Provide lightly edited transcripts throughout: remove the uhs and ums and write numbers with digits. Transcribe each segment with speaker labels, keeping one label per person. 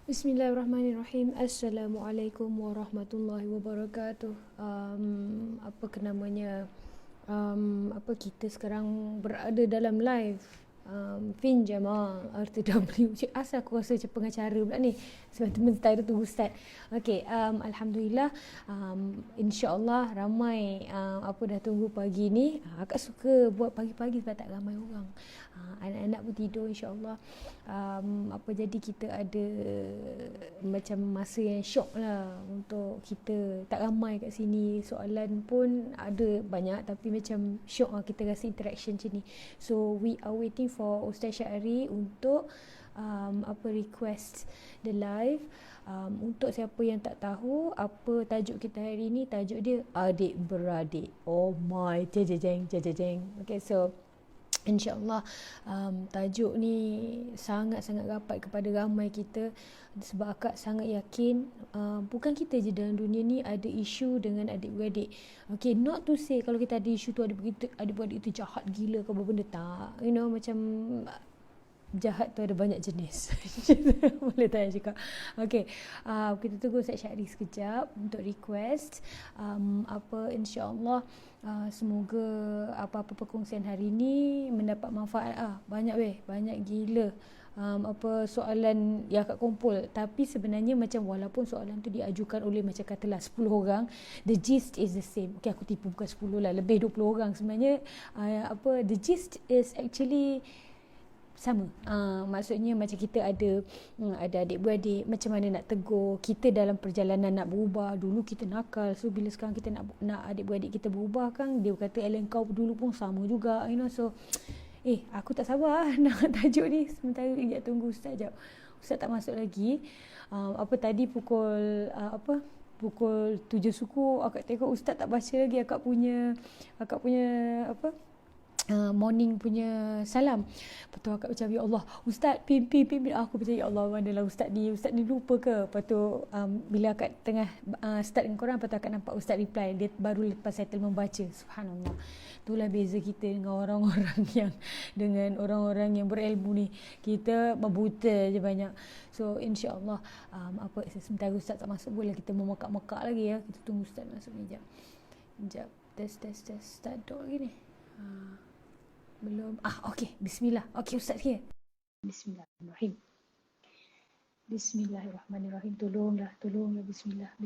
Speaker 1: Bismillahirrahmanirrahim. Assalamualaikum warahmatullahi wabarakatuh. Apa ke namanya? Apa kita sekarang berada dalam live Fin Jamal RTW. Cik, asal aku rasa macam pengacara pula ni sebab sebentar tunggu start. Okey, alhamdulillah, insya-Allah ramai apa dah tunggu pagi ni. Akak suka buat pagi-pagi sebab tak ramai orang. Anak-anak pun tidur, insya-Allah. Apa jadi kita ada macam masa yang syok lah untuk kita, tak ramai kat sini, soalan pun ada banyak tapi macam syok lah kita rasa interaction macam ni. So we are waiting for Ustaz Syahri untuk apa request the live. Untuk siapa yang tak tahu apa tajuk kita hari ni, tajuk dia adik beradik. Oh my, jeng. Okay, so InsyaAllah tajuk ni sangat-sangat rapat kepada ramai kita sebab akak sangat yakin bukan kita je dalam dunia ni ada isu dengan adik-beradik. Okay, not to say kalau kita ada isu tu adik-beradik itu jahat gila ke apa benda, tak. You know, macam jahat tu ada banyak jenis. Boleh tanya cakap. Okay, kita tunggu Ustaz Syahri sekejap untuk request. Apa insyaAllah semoga apa-apa perkongsian hari ni mendapat manfaat. Banyak gila apa soalan yang akak kumpul, tapi sebenarnya macam walaupun soalan tu diajukan oleh macam katalah 10 orang, the gist is the same. Okay, aku tipu, bukan 10 lah, lebih 20 orang sebenarnya. The gist is actually sama. Maksudnya macam kita ada adik-beradik, macam mana nak tegur kita dalam perjalanan nak berubah. Dulu kita nakal, so bila sekarang kita nak adik-beradik kita berubah kan, dia kata Ellen kau dulu pun sama juga, you know. So aku tak sabar nak tajuk ni. Sementara sekejap, tunggu Ustaz jap. Ustaz tak masuk lagi. Apa tadi pukul pukul 7 suku akak tengok Ustaz tak baca lagi akak punya apa morning punya salam. Lepas tu akak macam, ya Allah, Ustaz pimpin aku macam, ya Allah, manalah Ustaz ni lupa ke? Lepas tu bila akak tengah start dengan korang, lepas tu akak nampak Ustaz reply, dia baru lepas settle membaca. Subhanallah. Itulah beza kita dengan orang-orang yang berilmu ni. Kita buta je banyak. So insya-Allah sebentar Ustaz tak masuk, boleh kita memekak-mekak lagi ya. Kita tunggu Ustaz masuk ni jap. Test start dot lagi ni. Belum. Okey. Bismillah. Okey, Ustaz here. Bismillahirrahmanirrahim. Bismillahirrahmanirrahim. Tolonglah. Bismillah.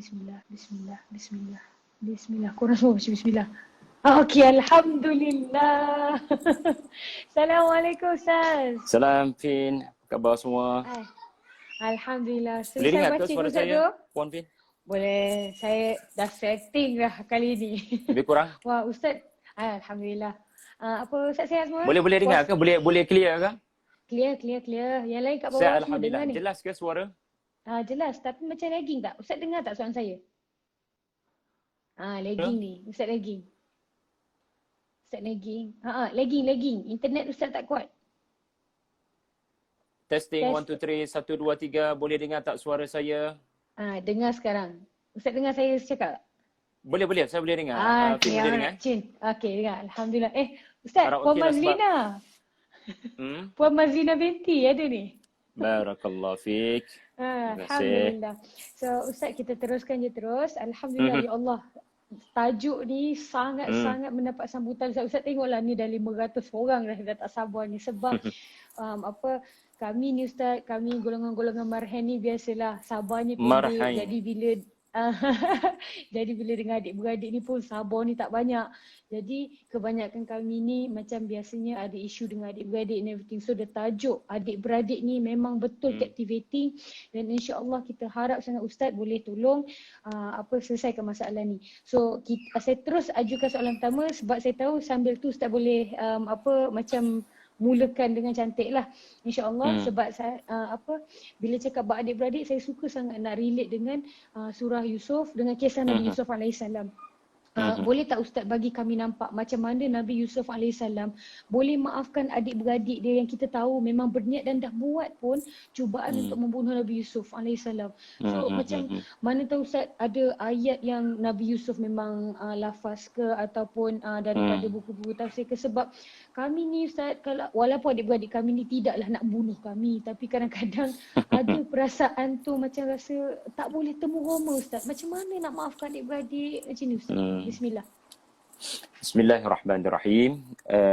Speaker 1: Korang semua baca bismillah. Okey, alhamdulillah. Assalamualaikum Ustaz.
Speaker 2: Salam Fin. Apa khabar semua?
Speaker 1: Alhamdulillah.
Speaker 2: Boleh dengar
Speaker 1: Selesai
Speaker 2: ke suara
Speaker 1: Ustaz
Speaker 2: saya, Puan Fin?
Speaker 1: Boleh. Saya dah setting dah kali ni.
Speaker 2: Lebih kurang?
Speaker 1: Wah, Ustaz. Alhamdulillah. Apa Ustaz sihat semua?
Speaker 2: Boleh dengar ke? Boleh clear ke?
Speaker 1: Clear. Yang lain kat bawah
Speaker 2: Saya
Speaker 1: semua
Speaker 2: alhamdulillah.
Speaker 1: dengar ni.
Speaker 2: Jelas ke suara?
Speaker 1: Jelas, tapi macam lagging tak? Ustaz dengar tak soalan saya? Lagging ni. Ustaz lagging. Lagging. Internet Ustaz tak kuat.
Speaker 2: Testing 1 2 3 1 2 3. Boleh dengar tak suara saya?
Speaker 1: Dengar sekarang. Ustaz dengar saya cakap?
Speaker 2: Boleh. Saya boleh dengar. Fin boleh dengar?
Speaker 1: Okey, dengar. Alhamdulillah. Ustaz,
Speaker 2: Harap
Speaker 1: Puan
Speaker 2: okey lah
Speaker 1: Mazlina. Puan Mazlina binti ada ni.
Speaker 2: Barakallahu fiik. Terima kasih.
Speaker 1: Alhamdulillah. So Ustaz, kita teruskan je terus. Alhamdulillah, ya Allah. Tajuk ni sangat mendapat sambutan. Ustaz tengoklah ni dah 500 orang dah tak sabar ni sebab kami ni Ustaz, kami golongan-golongan marhan ni biasalah sabarnya pendek. Jadi bila dengan adik-beradik ni pun sabar ni tak banyak. Jadi kebanyakan kami ni macam biasanya ada isu dengan adik-beradik and everything. So the tajuk adik-beradik ni memang betul captivating dan insya-Allah kita harap sangat Ustaz boleh tolong selesaikan masalah ni. So saya terus ajukan soalan pertama sebab saya tahu sambil tu Ustaz boleh mulakan dengan cantik lah, insya-Allah. Sebab saya bila cakap bab adik-beradik, saya suka sangat nak relate dengan surah Yusuf dengan kisah Nabi Yusuf alaihissalam. Boleh tak Ustaz bagi kami nampak macam mana Nabi Yusuf alaihissalam boleh maafkan adik-beradik dia yang kita tahu memang berniat dan dah buat pun cubaan untuk membunuh Nabi Yusuf alaihissalam. So macam mana tahu Ustaz ada ayat yang Nabi Yusuf memang lafaz ke ataupun daripada buku-buku tafsir ke, sebab kami ni Ustaz, kalau walaupun adik-beradik kami ni tidaklah nak bunuh kami, tapi kadang-kadang ada perasaan tu macam rasa tak boleh temu homa Ustaz. Macam mana nak maafkan adik-beradik macam ni Ustaz? Bismillah.
Speaker 2: Bismillahirrahmanirrahim.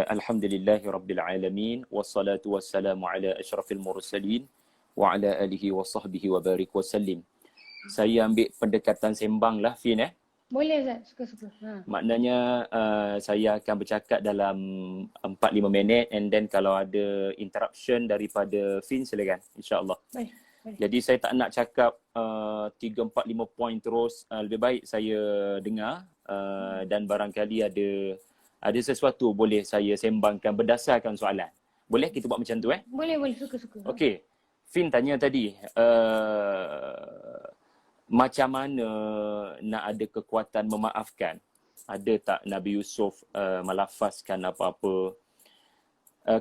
Speaker 2: Alhamdulillahirabbil alamin wassalatu wassalamu ala asyrafil mursalin wa ala alihi wa sahbihi wa barik wa sallim. Saya ambil pendekatan sembang lah, Fin.
Speaker 1: Boleh Ustaz, suka-suka.
Speaker 2: Maknanya saya akan bercakap dalam 4-5 minit, and then kalau ada interruption daripada Fin, silakan, insya-Allah.
Speaker 1: Baik.
Speaker 2: Jadi saya tak nak cakap 3, 4, 5 poin terus. Lebih baik saya dengar dan barangkali ada sesuatu boleh saya sembangkan berdasarkan soalan. Boleh kita buat macam tu
Speaker 1: Boleh, suka-suka.
Speaker 2: Okey. Fin tanya tadi macam mana nak ada kekuatan memaafkan? Ada tak Nabi Yusuf melafazkan apa-apa?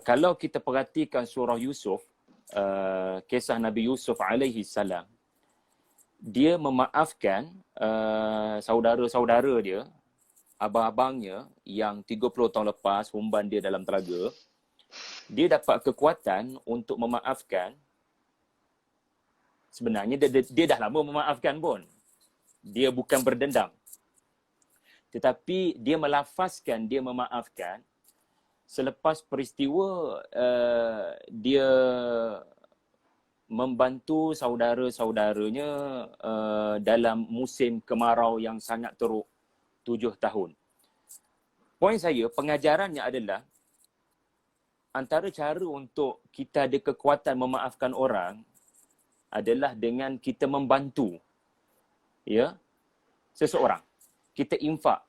Speaker 2: Kalau kita perhatikan surah Yusuf, kisah Nabi Yusuf alaihi salam, dia memaafkan saudara-saudara dia, abang-abangnya yang 30 tahun lepas humban dia dalam telaga. Dia dapat kekuatan untuk memaafkan. Sebenarnya dia dah lama memaafkan pun. Dia bukan berdendam. Tetapi dia melafazkan dia memaafkan selepas peristiwa dia membantu saudara-saudaranya dalam musim kemarau yang sangat teruk 7 tahun. Poin saya, pengajarannya adalah antara cara untuk kita ada kekuatan memaafkan orang adalah dengan kita membantu seseorang. Kita infak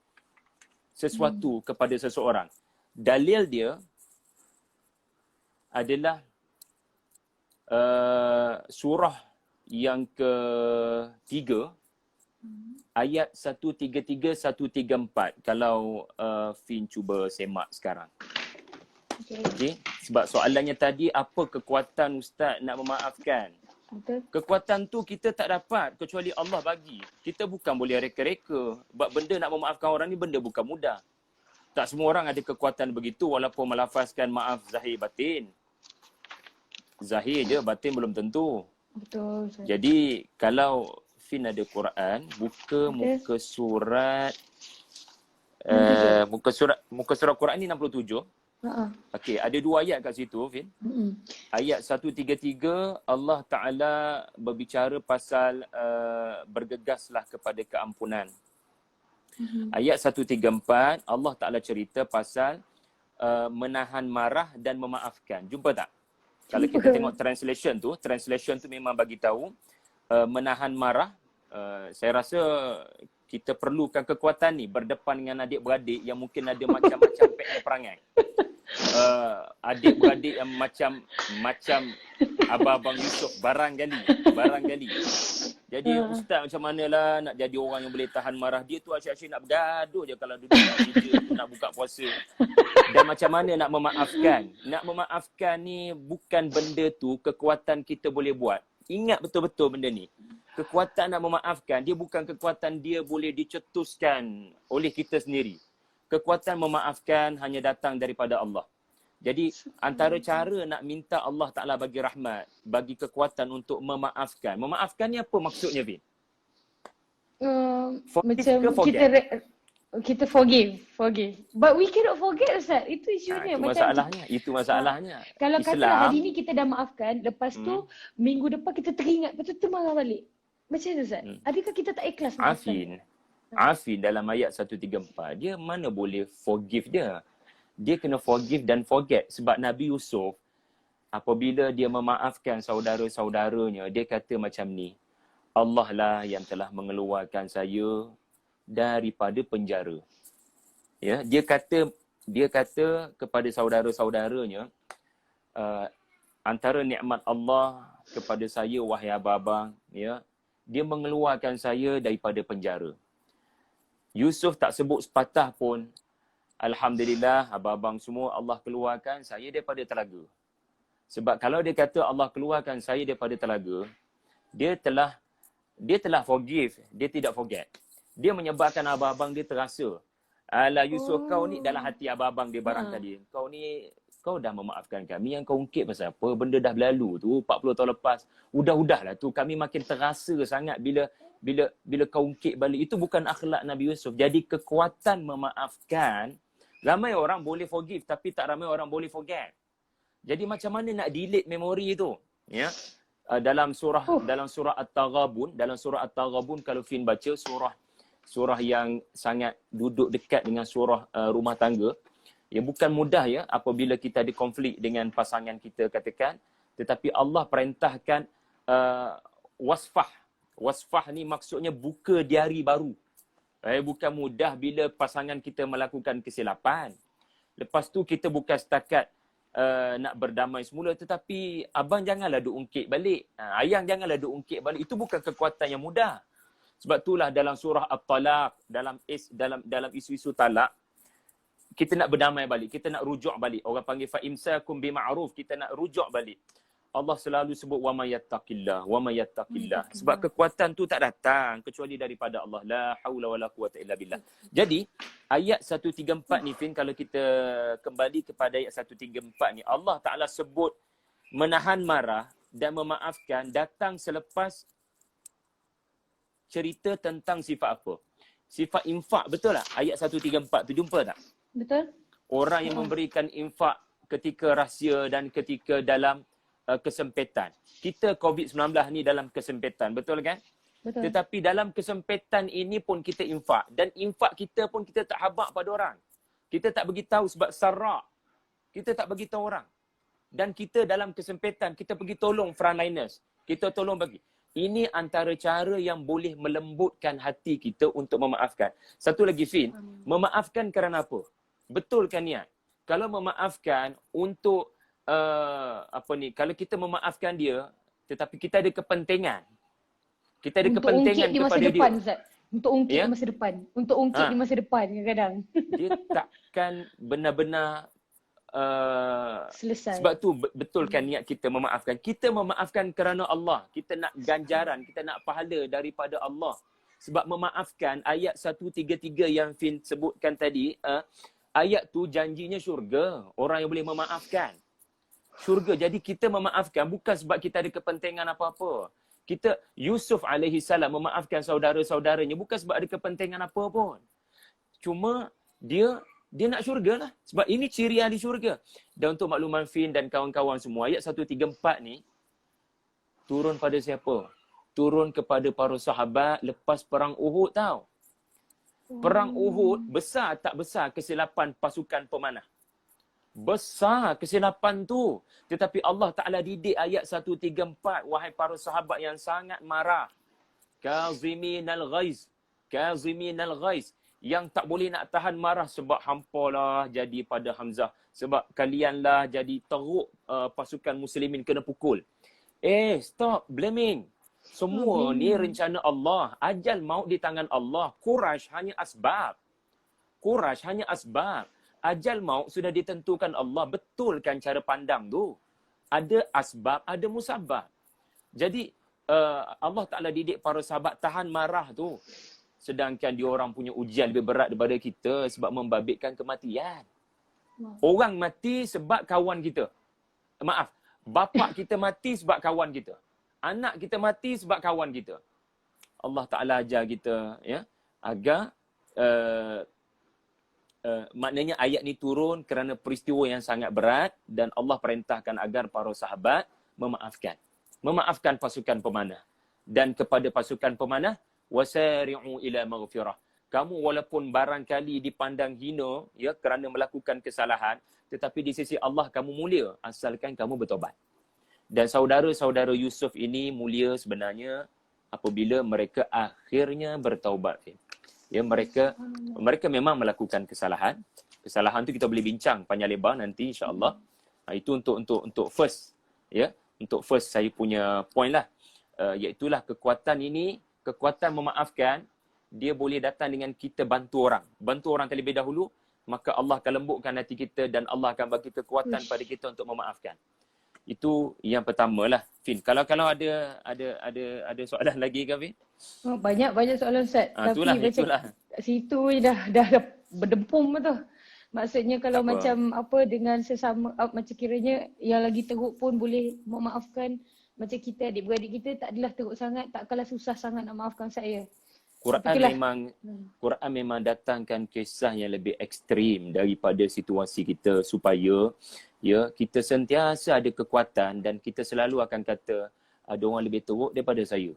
Speaker 2: sesuatu kepada seseorang. Dalil dia adalah surah yang ke-3 ayat 133 134, kalau Fin cuba semak sekarang. Okey, sebab soalannya tadi, apa kekuatan Ustaz nak memaafkan?
Speaker 1: Betul.
Speaker 2: Kekuatan tu kita tak dapat kecuali Allah bagi. Kita bukan boleh reka-reka. Sebab benda nak memaafkan orang ni benda bukan mudah. Tak semua orang ada kekuatan begitu walaupun melafazkan maaf zahir batin. Zahir je, batin belum tentu.
Speaker 1: Betul.
Speaker 2: Jadi kalau Fin ada Quran, muka surat muka surat Quran ni 67. Okey, ada 2 ayat kat situ, Fin. Ayat 133 Allah Taala berbicara pasal bergegaslah kepada keampunan. Ayat 134 Allah Taala cerita pasal menahan marah dan memaafkan. Jumpa tak? Kalau kita tengok translation tu memang bagi tahu menahan marah. Saya rasa kita perlukan kekuatan ni berdepan dengan adik-beradik yang mungkin ada macam-macam perangai. Adik-beradik yang macam abang-abang Yusuf barangkali. Jadi ustaz macam manalah nak jadi orang yang boleh tahan marah. Dia tu asyik-asyik nak bergaduh je kalau duduk nak kerja, nak buka puasa. Dan macam mana nak memaafkan? Nak memaafkan ni bukan benda tu kekuatan kita boleh buat. Ingat betul-betul benda ni. Kekuatan nak memaafkan dia bukan kekuatan dia boleh dicetuskan oleh kita sendiri. Kekuatan memaafkan hanya datang daripada Allah. Jadi antara cara nak minta Allah Ta'ala bagi rahmat, bagi kekuatan untuk memaafkan. Memaafkan ni apa maksudnya, Vin?
Speaker 1: Macam kita forgive. But we cannot forget, Ustaz. Itu isunya.
Speaker 2: Itu masalahnya.
Speaker 1: Kalau katalah hari ni kita dah maafkan, lepas tu minggu depan kita teringat, lepas tu termarah balik. Macam tu, Ustaz. Adakah kita tak ikhlas maafkan?
Speaker 2: Afin dalam ayat 134, dia mana boleh forgive dia? Dia kena forgive dan forget. Sebab Nabi Yusuf, apabila dia memaafkan saudara-saudaranya, dia kata macam ni, Allah lah yang telah mengeluarkan saya daripada penjara. Ya, dia kata kepada saudara-saudaranya, antara nikmat Allah kepada saya, wahai abang-abang, ya, dia mengeluarkan saya daripada penjara. Yusuf tak sebut sepatah pun, alhamdulillah, abang-abang semua, Allah keluarkan saya daripada telaga. Sebab kalau dia kata Allah keluarkan saya daripada telaga, dia telah forgive, dia tidak forget. Dia menyebabkan abang-abang dia terasa, alah Yusuf, kau ni dalam hati abang-abang dia barangkali, kau dah memaafkan kami, yang kau ungkit pasal apa? Benda dah berlalu tu 40 tahun lepas. Udahlah tu, kami makin terasa sangat bila kau ungkit balik. Itu bukan akhlak Nabi Yusuf. Jadi kekuatan memaafkan, ramai orang boleh forgive tapi tak ramai orang boleh forget. Jadi macam mana nak delete memori itu? Ya. Dalam surah At-Taghabun, kalau Fin baca surah yang sangat duduk dekat dengan surah rumah tangga, ya, bukan mudah ya apabila kita ada konflik dengan pasangan kita katakan, tetapi Allah perintahkan wasfah. Wasfah ni maksudnya buka diari baru. Bukan mudah bila pasangan kita melakukan kesilapan. Lepas tu kita bukan setakat nak berdamai semula, tetapi abang janganlah duk ungkit balik. Ayang janganlah duk ungkit balik. Itu bukan kekuatan yang mudah. Sebab itulah dalam surah At-Talaq, dalam isu-isu talak, kita nak berdamai balik, kita nak rujuk balik. Orang panggil fa'imsakum bima'ruf, kita nak rujuk balik. Allah selalu sebut wa may yattaqillah, wa may yattaqillah. Sebab kekuatan tu tak datang kecuali daripada Allah. La haula wala quwata illa billah. Jadi ayat 134 ni Fin, kalau kita kembali kepada ayat 134 ni, Allah Taala sebut menahan marah dan memaafkan datang selepas cerita tentang sifat apa? Sifat infak, betul tak? Ayat 134 tu jumpa tak?
Speaker 3: Betul.
Speaker 2: Orang yang memberikan infak ketika rahsia dan ketika dalam kesempitan. Kita COVID-19 ni dalam kesempitan, betul kan?
Speaker 3: Betul.
Speaker 2: Tetapi dalam kesempitan ini pun kita infak. Dan infak kita pun kita tak habaq pada orang. Kita tak beritahu sebab sarak. Kita tak beritahu orang. Dan kita dalam kesempitan, kita pergi tolong frontliners. Kita tolong bagi. Ini antara cara yang boleh melembutkan hati kita untuk memaafkan. Satu lagi Fin, memaafkan kerana apa? Betulkan niat. Kalau memaafkan untuk kalau kita memaafkan dia tetapi kita ada kepentingan. Kita ada
Speaker 3: untuk
Speaker 2: kepentingan
Speaker 3: di masa
Speaker 2: kepada
Speaker 3: depan,
Speaker 2: dia.
Speaker 3: Zat. Untuk ungkit
Speaker 2: Ya?
Speaker 3: di masa depan. Untuk ungkit di masa depan kadang-kadang.
Speaker 2: Dia takkan benar-benar
Speaker 3: Selesai.
Speaker 2: sebab tu betulkan niat kita memaafkan. Kita memaafkan kerana Allah. Kita nak ganjaran, kita nak pahala daripada Allah. Sebab memaafkan ayat 133 yang Fin sebutkan tadi, ayat tu janjinya syurga. Orang yang boleh memaafkan. Syurga. Jadi kita memaafkan bukan sebab kita ada kepentingan apa-apa. Yusuf alaihi salam memaafkan saudara-saudaranya bukan sebab ada kepentingan apa pun. Cuma dia nak syurga lah. Sebab ini ciri ahli syurga. Dan untuk makluman Fin dan kawan-kawan semua, ayat 134 ni turun pada siapa? Turun kepada para sahabat lepas perang Uhud tau. Perang Uhud, besar tak besar kesilapan pasukan pemanah? Besar kesilapan tu. Tetapi Allah Ta'ala didik ayat 134. Wahai para sahabat yang sangat marah. Kaziminal ghaiz. Kaziminal ghaiz. Yang tak boleh nak tahan marah sebab hampalah jadi pada Hamzah. Sebab kalianlah jadi teruk pasukan muslimin kena pukul. Stop blaming. Semua ni rencana Allah. Ajal maut di tangan Allah. Quraisy hanya asbab. Quraisy hanya asbab. Ajal maut sudah ditentukan Allah. Betulkan cara pandang tu. Ada asbab, ada musabab. Jadi Allah Ta'ala didik para sahabat tahan marah tu. Sedangkan dia orang punya ujian lebih berat daripada kita sebab membabitkan kematian. Orang mati sebab kawan kita. Maaf, bapak kita mati sebab kawan kita. Anak kita mati sebab kawan kita. Allah Ta'ala ajar kita ya, agar maknanya ayat ni turun kerana peristiwa yang sangat berat dan Allah perintahkan agar para sahabat memaafkan. Memaafkan pasukan pemanah. Dan kepada pasukan pemanah, wasari'u ila maghfirah. Kamu walaupun barangkali dipandang hina ya kerana melakukan kesalahan, tetapi di sisi Allah kamu mulia asalkan kamu bertobat. Dan saudara-saudara Yusuf ini mulia sebenarnya apabila mereka akhirnya bertaubat. Ya, mereka memang melakukan kesalahan. Kesalahan tu kita boleh bincang panjang lebar nanti insya-Allah. Itu untuk first ya, untuk first saya punya point lah. Iaitulah kekuatan ini, kekuatan memaafkan dia boleh datang dengan kita bantu orang. Bantu orang terlebih dahulu, maka Allah akan lembutkan hati kita dan Allah akan bagi kekuatan pada kita untuk memaafkan. Itu yang pertama lah, Fin. Kalau ada soalan lagi ke, Fin?
Speaker 3: Banyak soalan Ustaz. Tapi
Speaker 2: Itulah.
Speaker 3: kat situ je dah berdempum tu. Maksudnya kalau
Speaker 2: Tak apa.
Speaker 3: macam apa dengan sesama, macam kiranya yang lagi teruk pun boleh memaafkan. Macam kita adik-beradik kita tak adalah teruk sangat, tak kalah susah sangat nak maafkan saya.
Speaker 2: Quran memang datangkan kisah yang lebih ekstrim daripada situasi kita supaya kita sentiasa ada kekuatan dan kita selalu akan kata ada orang lebih teruk daripada saya.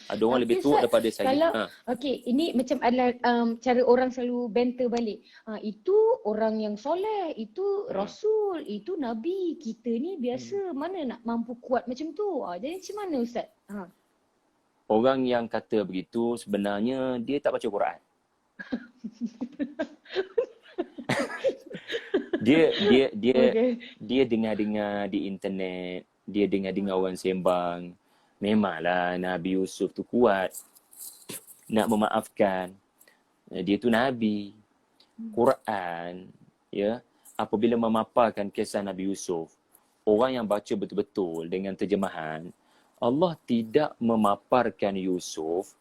Speaker 2: Ada orang lebih teruk daripada saya.
Speaker 3: Kalau okey, ini macam adalah cara orang selalu banter balik. Itu orang yang soleh, itu rasul, itu nabi. Kita ni biasa mana nak mampu kuat macam tu. Jadi macam mana Ustaz?
Speaker 2: Orang yang kata begitu sebenarnya dia tak baca Quran. Dia dengar-dengar di internet, dia dengar orang sembang. Memanglah Nabi Yusuf tu kuat nak memaafkan. Dia tu nabi. Quran apabila memaparkan kisah Nabi Yusuf, orang yang baca betul-betul dengan terjemahan, Allah tidak memaparkan Yusuf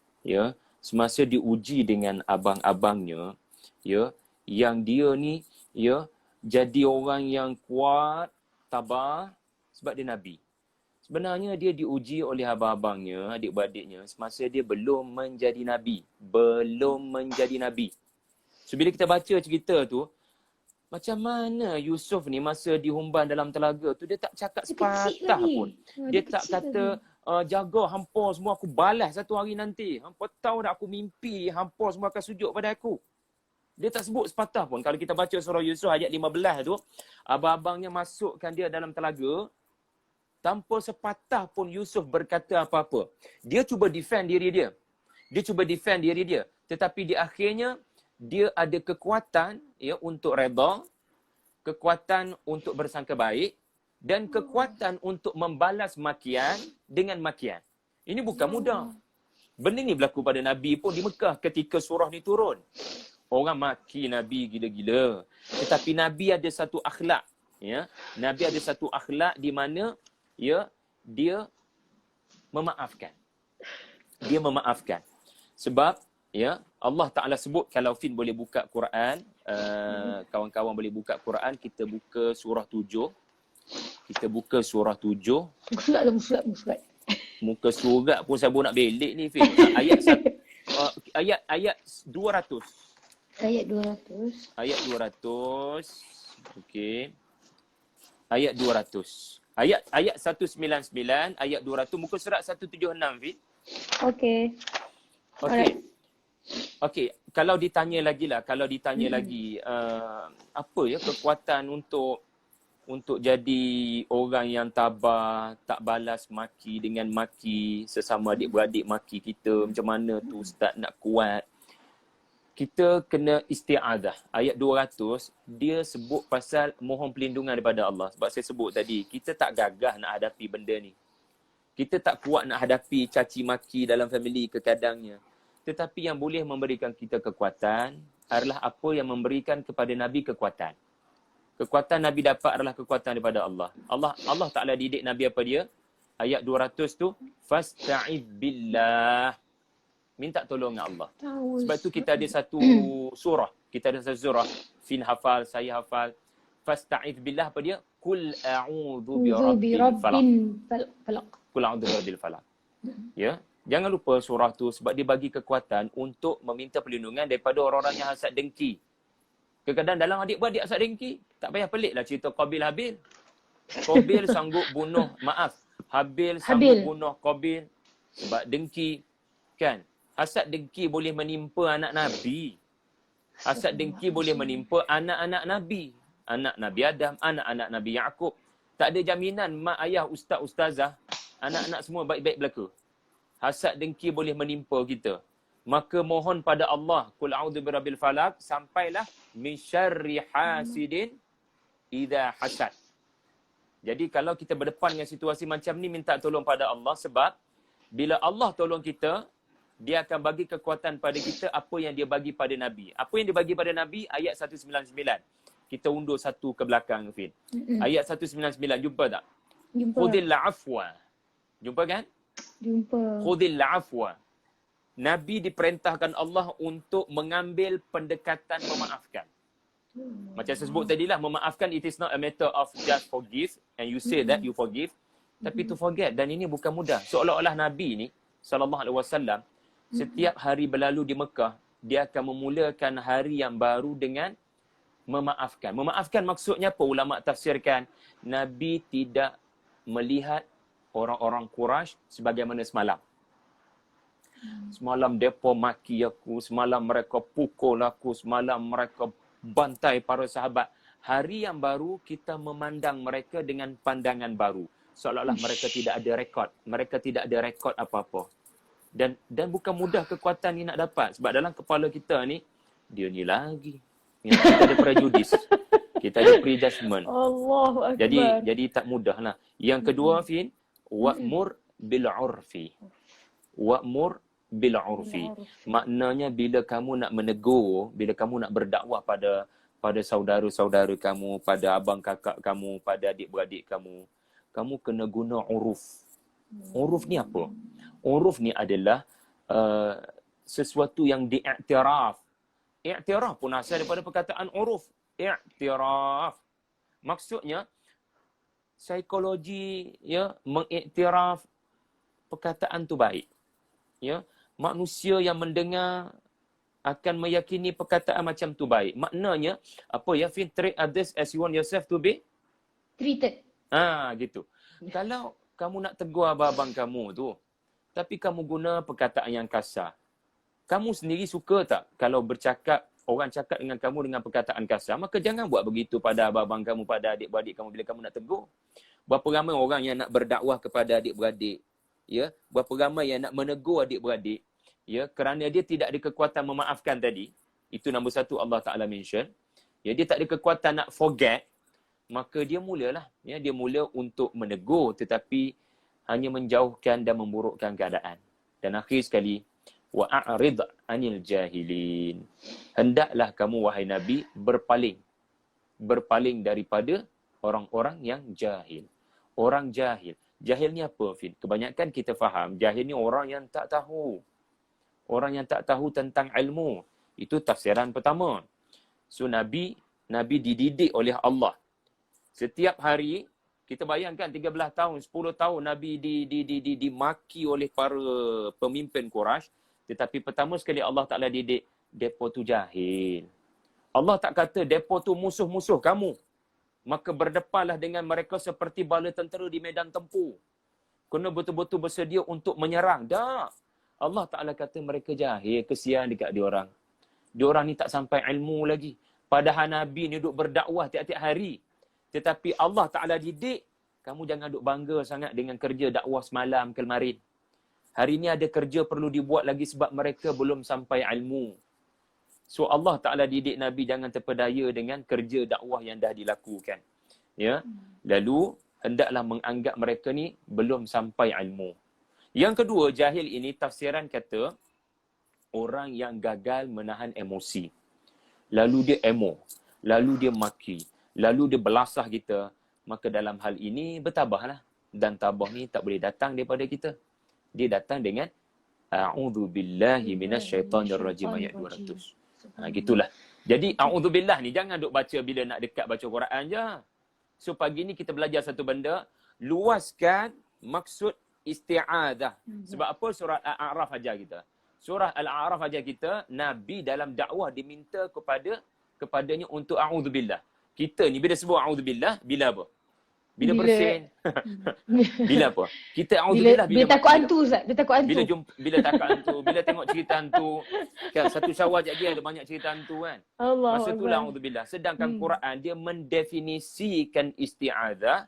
Speaker 2: semasa diuji dengan abang-abangnya yang dia ni jadi orang yang kuat, tabah sebab dia nabi. Sebenarnya dia diuji oleh abang-abangnya, adik-beradiknya semasa dia belum menjadi nabi. So bila kita baca cerita tu, macam mana Yusuf ni masa dihumban dalam telaga tu dia tak cakap sepatah pun. Dia tak kata jaga hampa semua aku balas satu hari nanti. Hampa tahu tak aku mimpi hampa semua akan sujud pada aku. Dia tak sebut sepatah pun. Kalau kita baca surah Yusuf ayat 15 tu, abang-abangnya masukkan dia dalam telaga. Tanpa sepatah pun Yusuf berkata apa-apa. Dia cuba defend diri dia. Tetapi di akhirnya, dia ada kekuatan untuk redha, kekuatan untuk bersangka baik, dan kekuatan untuk membalas makian dengan makian. Ini bukan mudah. Benda ni berlaku pada Nabi pun di Mekah ketika surah ni turun. Orang maki Nabi gila-gila. Tetapi Nabi ada satu akhlak. Nabi ada satu akhlak di mana dia memaafkan. Sebab Allah Ta'ala sebut, kalau Fin boleh buka Quran, kawan-kawan boleh buka Quran, kita buka surah 7. Muka surat pun saya nak belik ni, Fin. Ayat 200. Ayat 200. Okey. Ayat 200. Ayat 199, ayat 200, muka surat 176, Fin.
Speaker 3: Okey.
Speaker 2: Okey, kalau ditanya lagi, apa kekuatan untuk jadi orang yang tabah, tak balas maki dengan maki sesama adik-beradik maki kita, macam mana tu Ustaz nak kuat? Kita kena isti'adah. Ayat 200, dia sebut pasal mohon perlindungan daripada Allah. Sebab saya sebut tadi, kita tak gagah nak hadapi benda ni. Kita tak kuat nak hadapi caci maki dalam family kekadangnya. Tetapi yang boleh memberikan kita kekuatan adalah apa yang memberikan kepada Nabi kekuatan. Kekuatan Nabi dapat adalah kekuatan daripada Allah. Allah Ta'ala didik Nabi apa dia? Ayat 200 tu, fasta'idh billah. Minta tolong dengan Allah. Sebab tu kita ada satu surah. Fin hafal, saya hafal. Fasta'idh billah apa dia? Kul a'udhu bi rabbil falaq. Jangan lupa surah tu sebab dia bagi kekuatan untuk meminta perlindungan daripada orang-orang yang hasad dengki. Kadang-kadang dalam adik-beradik hasad dengki, tak payah peliklah cerita Qabil Habil. Qabil sanggup bunuh, Habil sanggup bunuh Qabil sebab dengki, kan? Hasad dengki boleh menimpa anak Nabi. Hasad dengki boleh menimpa anak-anak Nabi. Anak Nabi Adam, anak-anak Nabi Yaqub. Tak ada jaminan mak ayah, ustaz, ustazah, anak-anak semua baik-baik belaka. Hasad dengki boleh menimpa kita. Maka mohon pada Allah, Qul a'udzu birabbil falaq, sampailah min syarri hasidin idza hasad. Jadi kalau kita berdepan dengan situasi macam ni, minta tolong pada Allah sebab bila Allah tolong kita, dia akan bagi kekuatan pada kita apa yang dia bagi pada Nabi. Apa yang dia bagi pada Nabi? Ayat 199. Kita undur satu ke belakang, Fin. Ayat 199, jumpa tak?
Speaker 3: Jumpa.
Speaker 2: Khudil afwa. Jumpa kan?
Speaker 3: Jumpa.
Speaker 2: Khudil afwa. Nabi diperintahkan Allah untuk mengambil pendekatan memaafkan. Macam saya sebut tadi lah, memaafkan it is not a matter of just forgive and you say that you forgive. Tapi to forget, dan ini bukan mudah. Seolah-olah Nabi ni, SAW, setiap hari berlalu di Mekah, dia akan memulakan hari yang baru dengan memaafkan. Memaafkan maksudnya apa? Ulama tafsirkan, Nabi tidak melihat orang-orang Quraisy sebagaimana semalam. Semalam mereka maki aku, semalam mereka pukul aku, semalam mereka bantai para sahabat. Hari yang baru kita memandang mereka dengan pandangan baru. Seolah-olah mereka tidak ada rekod. Mereka tidak ada rekod apa-apa. Dan bukan mudah kekuatan ni nak dapat. Sebab dalam kepala kita ni, dia ni lagi. Kita ada prejudis. Kita ada prejudgment.
Speaker 3: Allahu Akbar.
Speaker 2: Jadi tak mudah lah. Yang kedua, Fin, wa'mur bil'urfi. Wa'mur bil'urfi. Maknanya bila kamu nak menegur, bila kamu nak berdakwah pada saudara-saudara kamu, pada abang kakak kamu, pada adik-beradik kamu, kamu kena guna uruf. Uruf ni apa? Uruf ni adalah sesuatu yang diiktiraf. Iktiraf pun asal daripada perkataan uruf. Iktiraf. Maksudnya psikologi ya mengiktiraf perkataan tu baik. Ya, manusia yang mendengar akan meyakini perkataan macam tu baik. Maknanya apa ya? Treat others as you want yourself to be
Speaker 3: Treated.
Speaker 2: gitu. Kalau kamu nak tegur abang-abang kamu tu, tapi kamu guna perkataan yang kasar, kamu sendiri suka tak kalau orang cakap dengan kamu dengan perkataan kasar? Maka jangan buat begitu pada abang-abang kamu, pada adik-beradik kamu bila kamu nak tegur. Berapa ramai orang yang nak berdakwah kepada adik-beradik, ya? Berapa ramai yang nak menegur adik-beradik, ya, kerana dia tidak ada kekuatan memaafkan tadi. Itu nombor satu Allah Ta'ala mention. Ya, dia tak ada kekuatan nak forget. Maka dia mulalah, ya, dia mula untuk menegur tetapi hanya menjauhkan dan memburukkan keadaan. Dan akhir sekali, wa'arid 'anil jahilin. Hendaklah kamu wahai Nabi berpaling daripada orang-orang yang jahil. Orang jahil. Jahil ni apa, Fin? Kebanyakan kita faham jahil ni orang yang tak tahu. Orang yang tak tahu tentang ilmu. Itu tafsiran pertama. So Nabi dididik oleh Allah. Setiap hari, kita bayangkan 13 tahun, 10 tahun Nabi dimaki oleh para pemimpin Quraisy. Tetapi pertama sekali Allah Ta'ala didik, depa tu jahil. Allah tak kata depa tu musuh-musuh kamu. Maka berdepanlah dengan mereka seperti bala tentera di medan tempur. Kena betul-betul bersedia untuk menyerang. Tak. Allah Ta'ala kata mereka jahil, kesian dekat diorang. Diorang ni tak sampai ilmu lagi. Padahal Nabi ni duduk berdakwah tiap-tiap hari. Tetapi Allah Ta'ala didik, kamu jangan duk bangga sangat dengan kerja dakwah semalam kemarin. Hari ni ada kerja perlu dibuat lagi sebab mereka belum sampai ilmu. So Allah Ta'ala didik Nabi jangan terpedaya dengan kerja dakwah yang dah dilakukan. Ya. Lalu, hendaklah menganggap mereka ni belum sampai ilmu. Yang kedua, jahil ini tafsiran kata, orang yang gagal menahan emosi. Lalu dia lalu dia maki. Lalu dia belasah kita, maka dalam hal ini bertabahlah. Dan tabah ni tak boleh datang daripada kita. Dia datang dengan a'udzubillahi minasyaitonirrajim ayat 200. Gitulah. Jadi a'udzubillah ni jangan duk baca bila nak dekat baca Quran je. So pagi ni kita belajar satu benda, luaskan maksud isti'adah. Sebab apa surah Al-A'raf ajar kita? Surah Al-A'raf ajar kita, Nabi dalam dakwah diminta kepadanya untuk a'udzubillah. Kita ni bila sebut a'udzubillah, bila apa? Bila bersin. Bila apa? Kita a'udzubillah
Speaker 3: bila takut hantu, Ustaz. Dia takut hantu.
Speaker 2: Bila takut hantu, bila tengok cerita hantu. Kan satu syawal lagi ada banyak cerita hantu kan.
Speaker 3: Allah.
Speaker 2: Masa itulah a'udzubillah. Sedangkan Quran dia mendefinisikan isti'adzah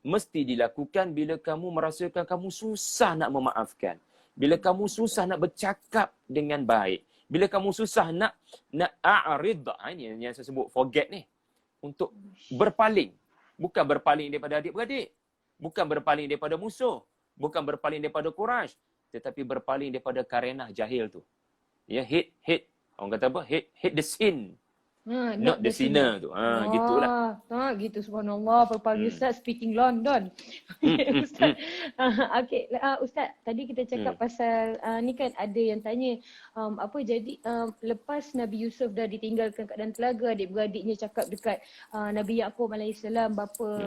Speaker 2: mesti dilakukan bila kamu merasakan kamu susah nak memaafkan. Bila kamu susah nak bercakap dengan baik. Bila kamu susah nak a'rid. Ini yang saya sebut forget ni. Untuk berpaling. Bukan berpaling daripada adik-beradik. Bukan berpaling daripada musuh. Bukan berpaling daripada Quraisy. tetapi berpaling daripada karenah jahil tu. Ya, hate. Orang kata apa? Hate the sin. Not the sinner tu. Gitulah.
Speaker 3: Gitu, subhanallah. Pagi Ustaz speaking London. Ustaz. Okey, Ustaz, tadi kita cakap pasal ni kan ada yang tanya lepas Nabi Yusuf dah ditinggalkan kat dalam telaga, adik-beradiknya cakap dekat Nabi Yaqub alaihissalam, bapa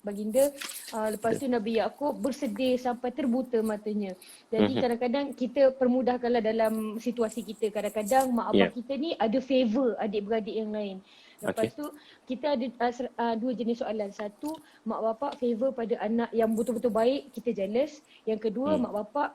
Speaker 3: baginda, lepas tu Nabi Yaqub bersedih sampai terbuta matanya. Jadi kadang-kadang kita permudahkanlah dalam situasi kita. Kadang-kadang mak abah kita ni ada favor adik-beradik yang lain. Lepas tu kita ada dua jenis soalan. Satu, mak bapak favor pada anak yang betul-betul baik, kita jealous. Yang kedua, mak bapak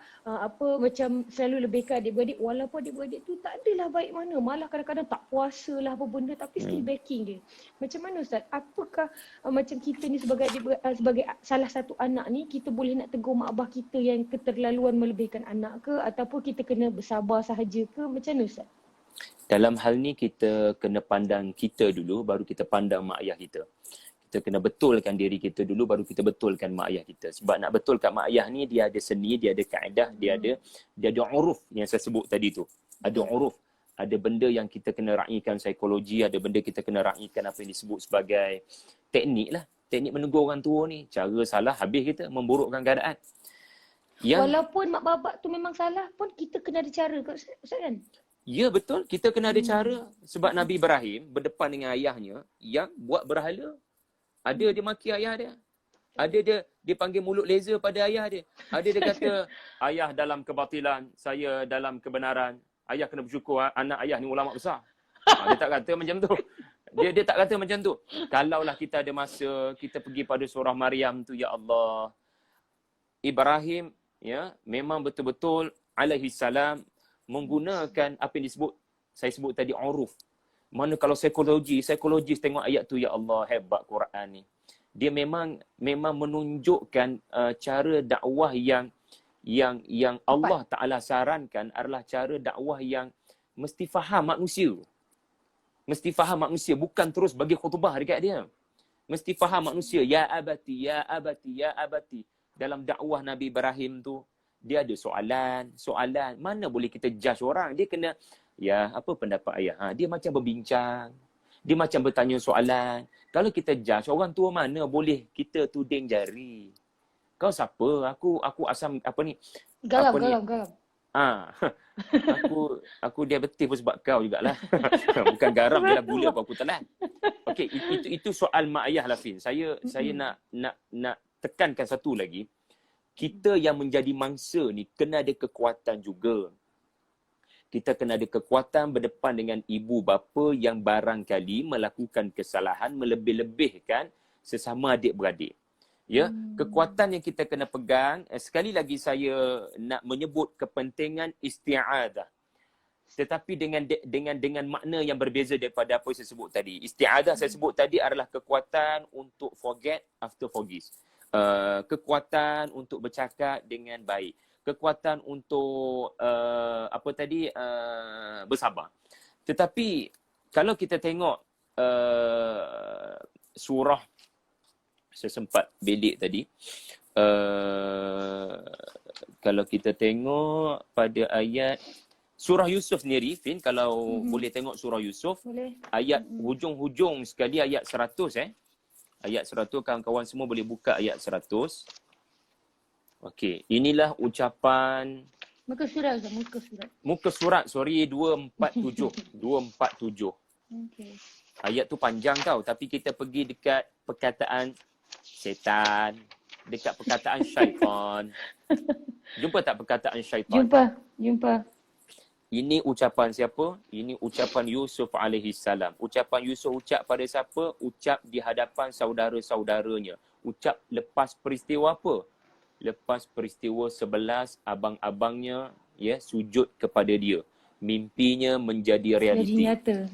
Speaker 3: macam selalu lebihkan adik-beradik walaupun adik-beradik tu tak adalah baik mana. Malah kadang-kadang tak puasa lah apa benda tapi still backing dia. Macam mana Ustaz? Apakah macam kita ni sebagai sebagai salah satu anak ni, kita boleh nak tegur mak abah kita yang keterlaluan melebihkan anak ke, ataupun kita kena bersabar sahaja ke? Macam mana Ustaz?
Speaker 2: Dalam hal ni kita kena pandang kita dulu, baru kita pandang mak ayah kita. Kita kena betulkan diri kita dulu, baru kita betulkan mak ayah kita. Sebab nak betulkan mak ayah ni, dia ada seni, dia ada kaedah, dia ada uruf yang saya sebut tadi tu. Ada uruf. Ada benda yang kita kena raikan psikologi, ada benda kita kena raikan apa yang disebut sebagai teknik lah. Teknik menegur orang tua ni. Cara salah, habis kita memburukkan keadaan.
Speaker 3: Walaupun mak bapak tu memang salah pun, kita kena ada cara Ustaz kan?
Speaker 2: Ya betul, kita kena ada cara. Sebab Nabi Ibrahim berdepan dengan ayahnya yang buat berhala. Ada dia maki ayah dia. Ada dia panggil mulut laser pada ayah dia. Ada dia kata, ayah dalam kebatilan, saya dalam kebenaran. Ayah kena bersyukur, anak ayah ni ulama besar. Dia tak kata macam tu. Dia tak kata macam tu. Kalaulah kita ada masa, kita pergi pada surah Maryam tu, ya Allah. Ibrahim, ya, memang betul-betul alaihi salam menggunakan apa yang saya sebut tadi, uruf. Mana kalau psikologis tengok ayat tu, ya Allah, hebat Quran ni. Dia memang menunjukkan cara dakwah yang Allah Taala sarankan adalah cara dakwah yang mesti faham manusia. Mesti faham manusia, bukan terus bagi khutbah dekat dia. Mesti faham manusia, ya abati, ya abati, ya abati. Dalam dakwah Nabi Ibrahim tu, dia ada soalan. Mana boleh kita judge orang? Dia kena, ya, apa pendapat ayah? Dia macam berbincang. Dia macam bertanya soalan. Kalau kita judge, orang tua mana boleh kita tuding jari? Kau siapa? Aku asam apa ni?
Speaker 3: Garam.
Speaker 2: Aku diabetes pun sebab kau jugalah. Bukan garam, dia lah gula pun aku telan. Okey, itu soal mak ayah lah, Fin. Saya nak tekankan satu lagi. Kita yang menjadi mangsa ni kena ada kekuatan juga. Kita kena ada kekuatan berdepan dengan ibu bapa yang barangkali melakukan kesalahan, melebih-lebihkan sesama adik-beradik. Ya, kekuatan yang kita kena pegang, sekali lagi saya nak menyebut kepentingan isti'adah. Tetapi dengan makna yang berbeza daripada apa yang saya sebut tadi. Isti'adah saya sebut tadi adalah kekuatan untuk forget after forgive. Kekuatan untuk bercakap dengan baik, kekuatan untuk bersabar. Tetapi kalau kita tengok surah, saya sempat belik tadi, kalau kita tengok pada ayat surah Yusuf sendiri, Fin, kalau boleh tengok surah Yusuf, ayat hujung-hujung sekali, ayat 100 Ayat 100, kawan-kawan semua boleh buka ayat 100. Okey, inilah ucapan
Speaker 3: Muka
Speaker 2: surat, sorry, 247. 247.
Speaker 3: Okey.
Speaker 2: Ayat tu panjang tau, tapi kita pergi dekat perkataan setan, dekat perkataan syaitan. Jumpa tak perkataan syaitan?
Speaker 3: Jumpa.
Speaker 2: Ini ucapan siapa? Ini ucapan Yusuf alaihi salam. Ucapan Yusuf ucap pada siapa? Ucap di hadapan saudara-saudaranya. Ucap lepas peristiwa apa? Lepas peristiwa 11 abang-abangnya sujud kepada dia. Mimpinya menjadi realiti.
Speaker 3: Jadi nyata.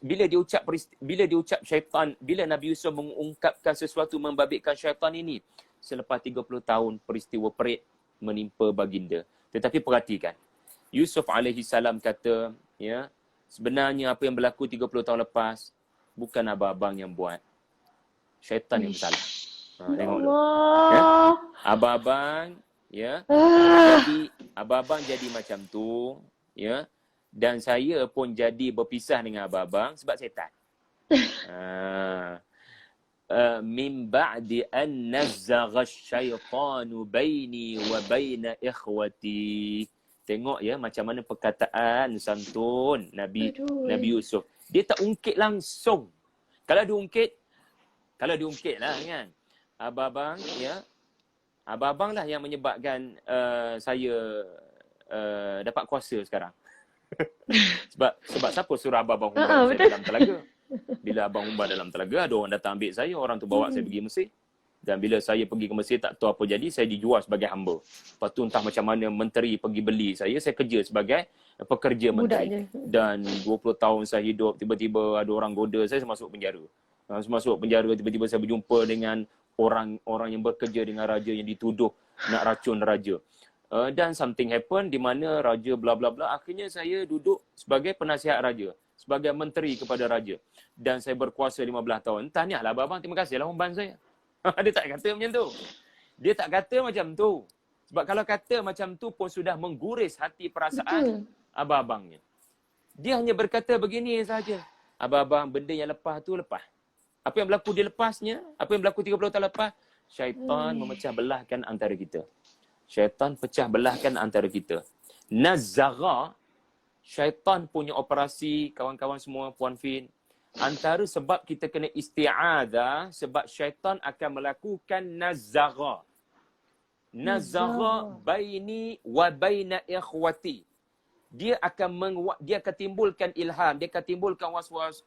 Speaker 2: Bila dia ucap syaitan, bila Nabi Yusuf mengungkapkan sesuatu membabitkan syaitan ini selepas 30 tahun peristiwa perit menimpa baginda. Tetapi perhatikan, Yusuf alaihi salam kata, sebenarnya apa yang berlaku 30 tahun lepas bukan abang-abang yang buat. Syaitan yang bersalah. Tengok dulu. Abang-abang Ya.
Speaker 3: Ah.
Speaker 2: Jadi abang-abang jadi macam tu, ya. Dan saya pun jadi berpisah dengan abang-abang sebab setan. Min ba'di an nazzagha asy-syaitanu baini wa baina ikhwati. Tengok ya macam mana perkataan santun Nabi Yusuf. Dia tak ungkit langsung. Kalau diungkit lah kan. Abang-abang ya. Abang-abang lah yang menyebabkan saya dapat kuasa sekarang. sebab siapa suruh abang-abang umrah saya dalam telaga? Bila abang umrah dalam telaga, ada orang datang ambil saya, orang tu bawa saya pergi Mesir. Dan bila saya pergi ke Mesir, tak tahu apa jadi, saya dijual sebagai hamba. Lepas tu entah macam mana menteri pergi beli saya kerja sebagai pekerja menteri. Dan 20 tahun saya hidup, tiba-tiba ada orang goda saya masuk penjara. Saya masuk penjara, tiba-tiba saya berjumpa dengan orang yang bekerja dengan raja yang dituduh nak racun raja. Dan something happen di mana raja bla bla bla. Akhirnya saya duduk sebagai penasihat raja, sebagai menteri kepada raja. Dan saya berkuasa 15 tahun. Tahniahlah abang, terima kasihlah umban saya. Dia tak kata macam tu. Dia tak kata macam tu. Sebab kalau kata macam tu pun sudah mengguris hati perasaan abang-abangnya. Dia hanya berkata begini saja. Abang-abang, benda yang lepas tu lepas. Apa yang berlaku di lepasnya, apa yang berlaku 30 tahun lepas, syaitan memecah belahkan antara kita. Syaitan pecah belahkan antara kita. Nazzagha, syaitan punya operasi, kawan-kawan semua, Puan Fin, antara sebab kita kena isti'adzah, sebab syaitan akan melakukan nazzagha. Nazzagha baini wa baina ikhwati. Dia akan timbulkan ilham, dia akan timbulkan was-was,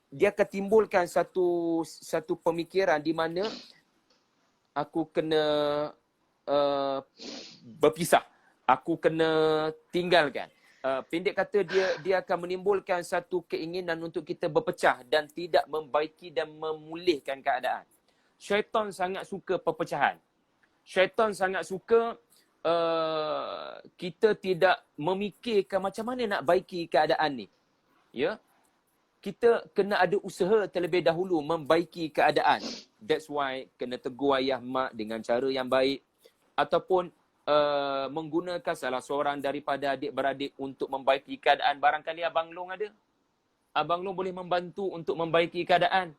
Speaker 2: dia akan timbulkan satu pemikiran di mana aku kena berpisah, aku kena tinggalkan. Pendek kata dia akan menimbulkan satu keinginan untuk kita berpecah dan tidak membaiki dan memulihkan keadaan. Syaitan sangat suka perpecahan. Syaitan sangat suka kita tidak memikirkan macam mana nak baiki keadaan ni. Ya. Kita kena ada usaha terlebih dahulu membaiki keadaan. That's why kena tegur ayah mak dengan cara yang baik ataupun menggunakan salah seorang daripada adik-beradik untuk membaiki keadaan. Barangkali Abang Long ada. Abang Long boleh membantu untuk membaiki keadaan.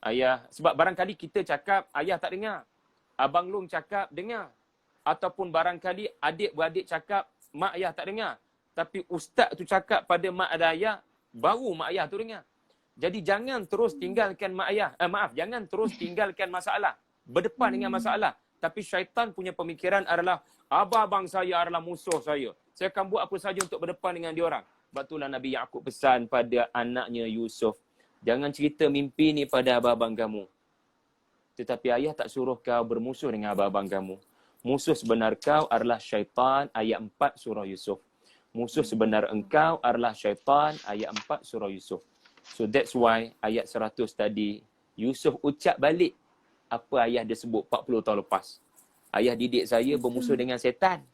Speaker 2: Ayah, sebab barangkali kita cakap, ayah tak dengar. Abang Long cakap, dengar. Ataupun barangkali adik-beradik cakap, mak ayah tak dengar. Tapi ustaz tu cakap pada mak dan ayah, baru mak ayah tu dengar. Jadi jangan terus tinggalkan mak ayah. Jangan terus tinggalkan masalah. Berdepan dengan masalah. Tapi syaitan punya pemikiran adalah, abang-abang saya adalah musuh saya. Saya akan buat apa saja untuk berdepan dengan diorang. Sebab itulah Nabi Yaqub pesan pada anaknya Yusuf, jangan cerita mimpi ni pada abang-abang kamu. Tetapi ayah tak suruh kau bermusuh dengan abang-abang kamu. Musuh sebenar kau adalah syaitan, ayat 4 surah Yusuf. Musuh sebenar engkau adalah syaitan, ayat 4 surah Yusuf. So that's why ayat 100 tadi, Yusuf ucap balik apa ayah dia sebut 40 tahun lepas. Ayah didik saya bermusuh dengan setan,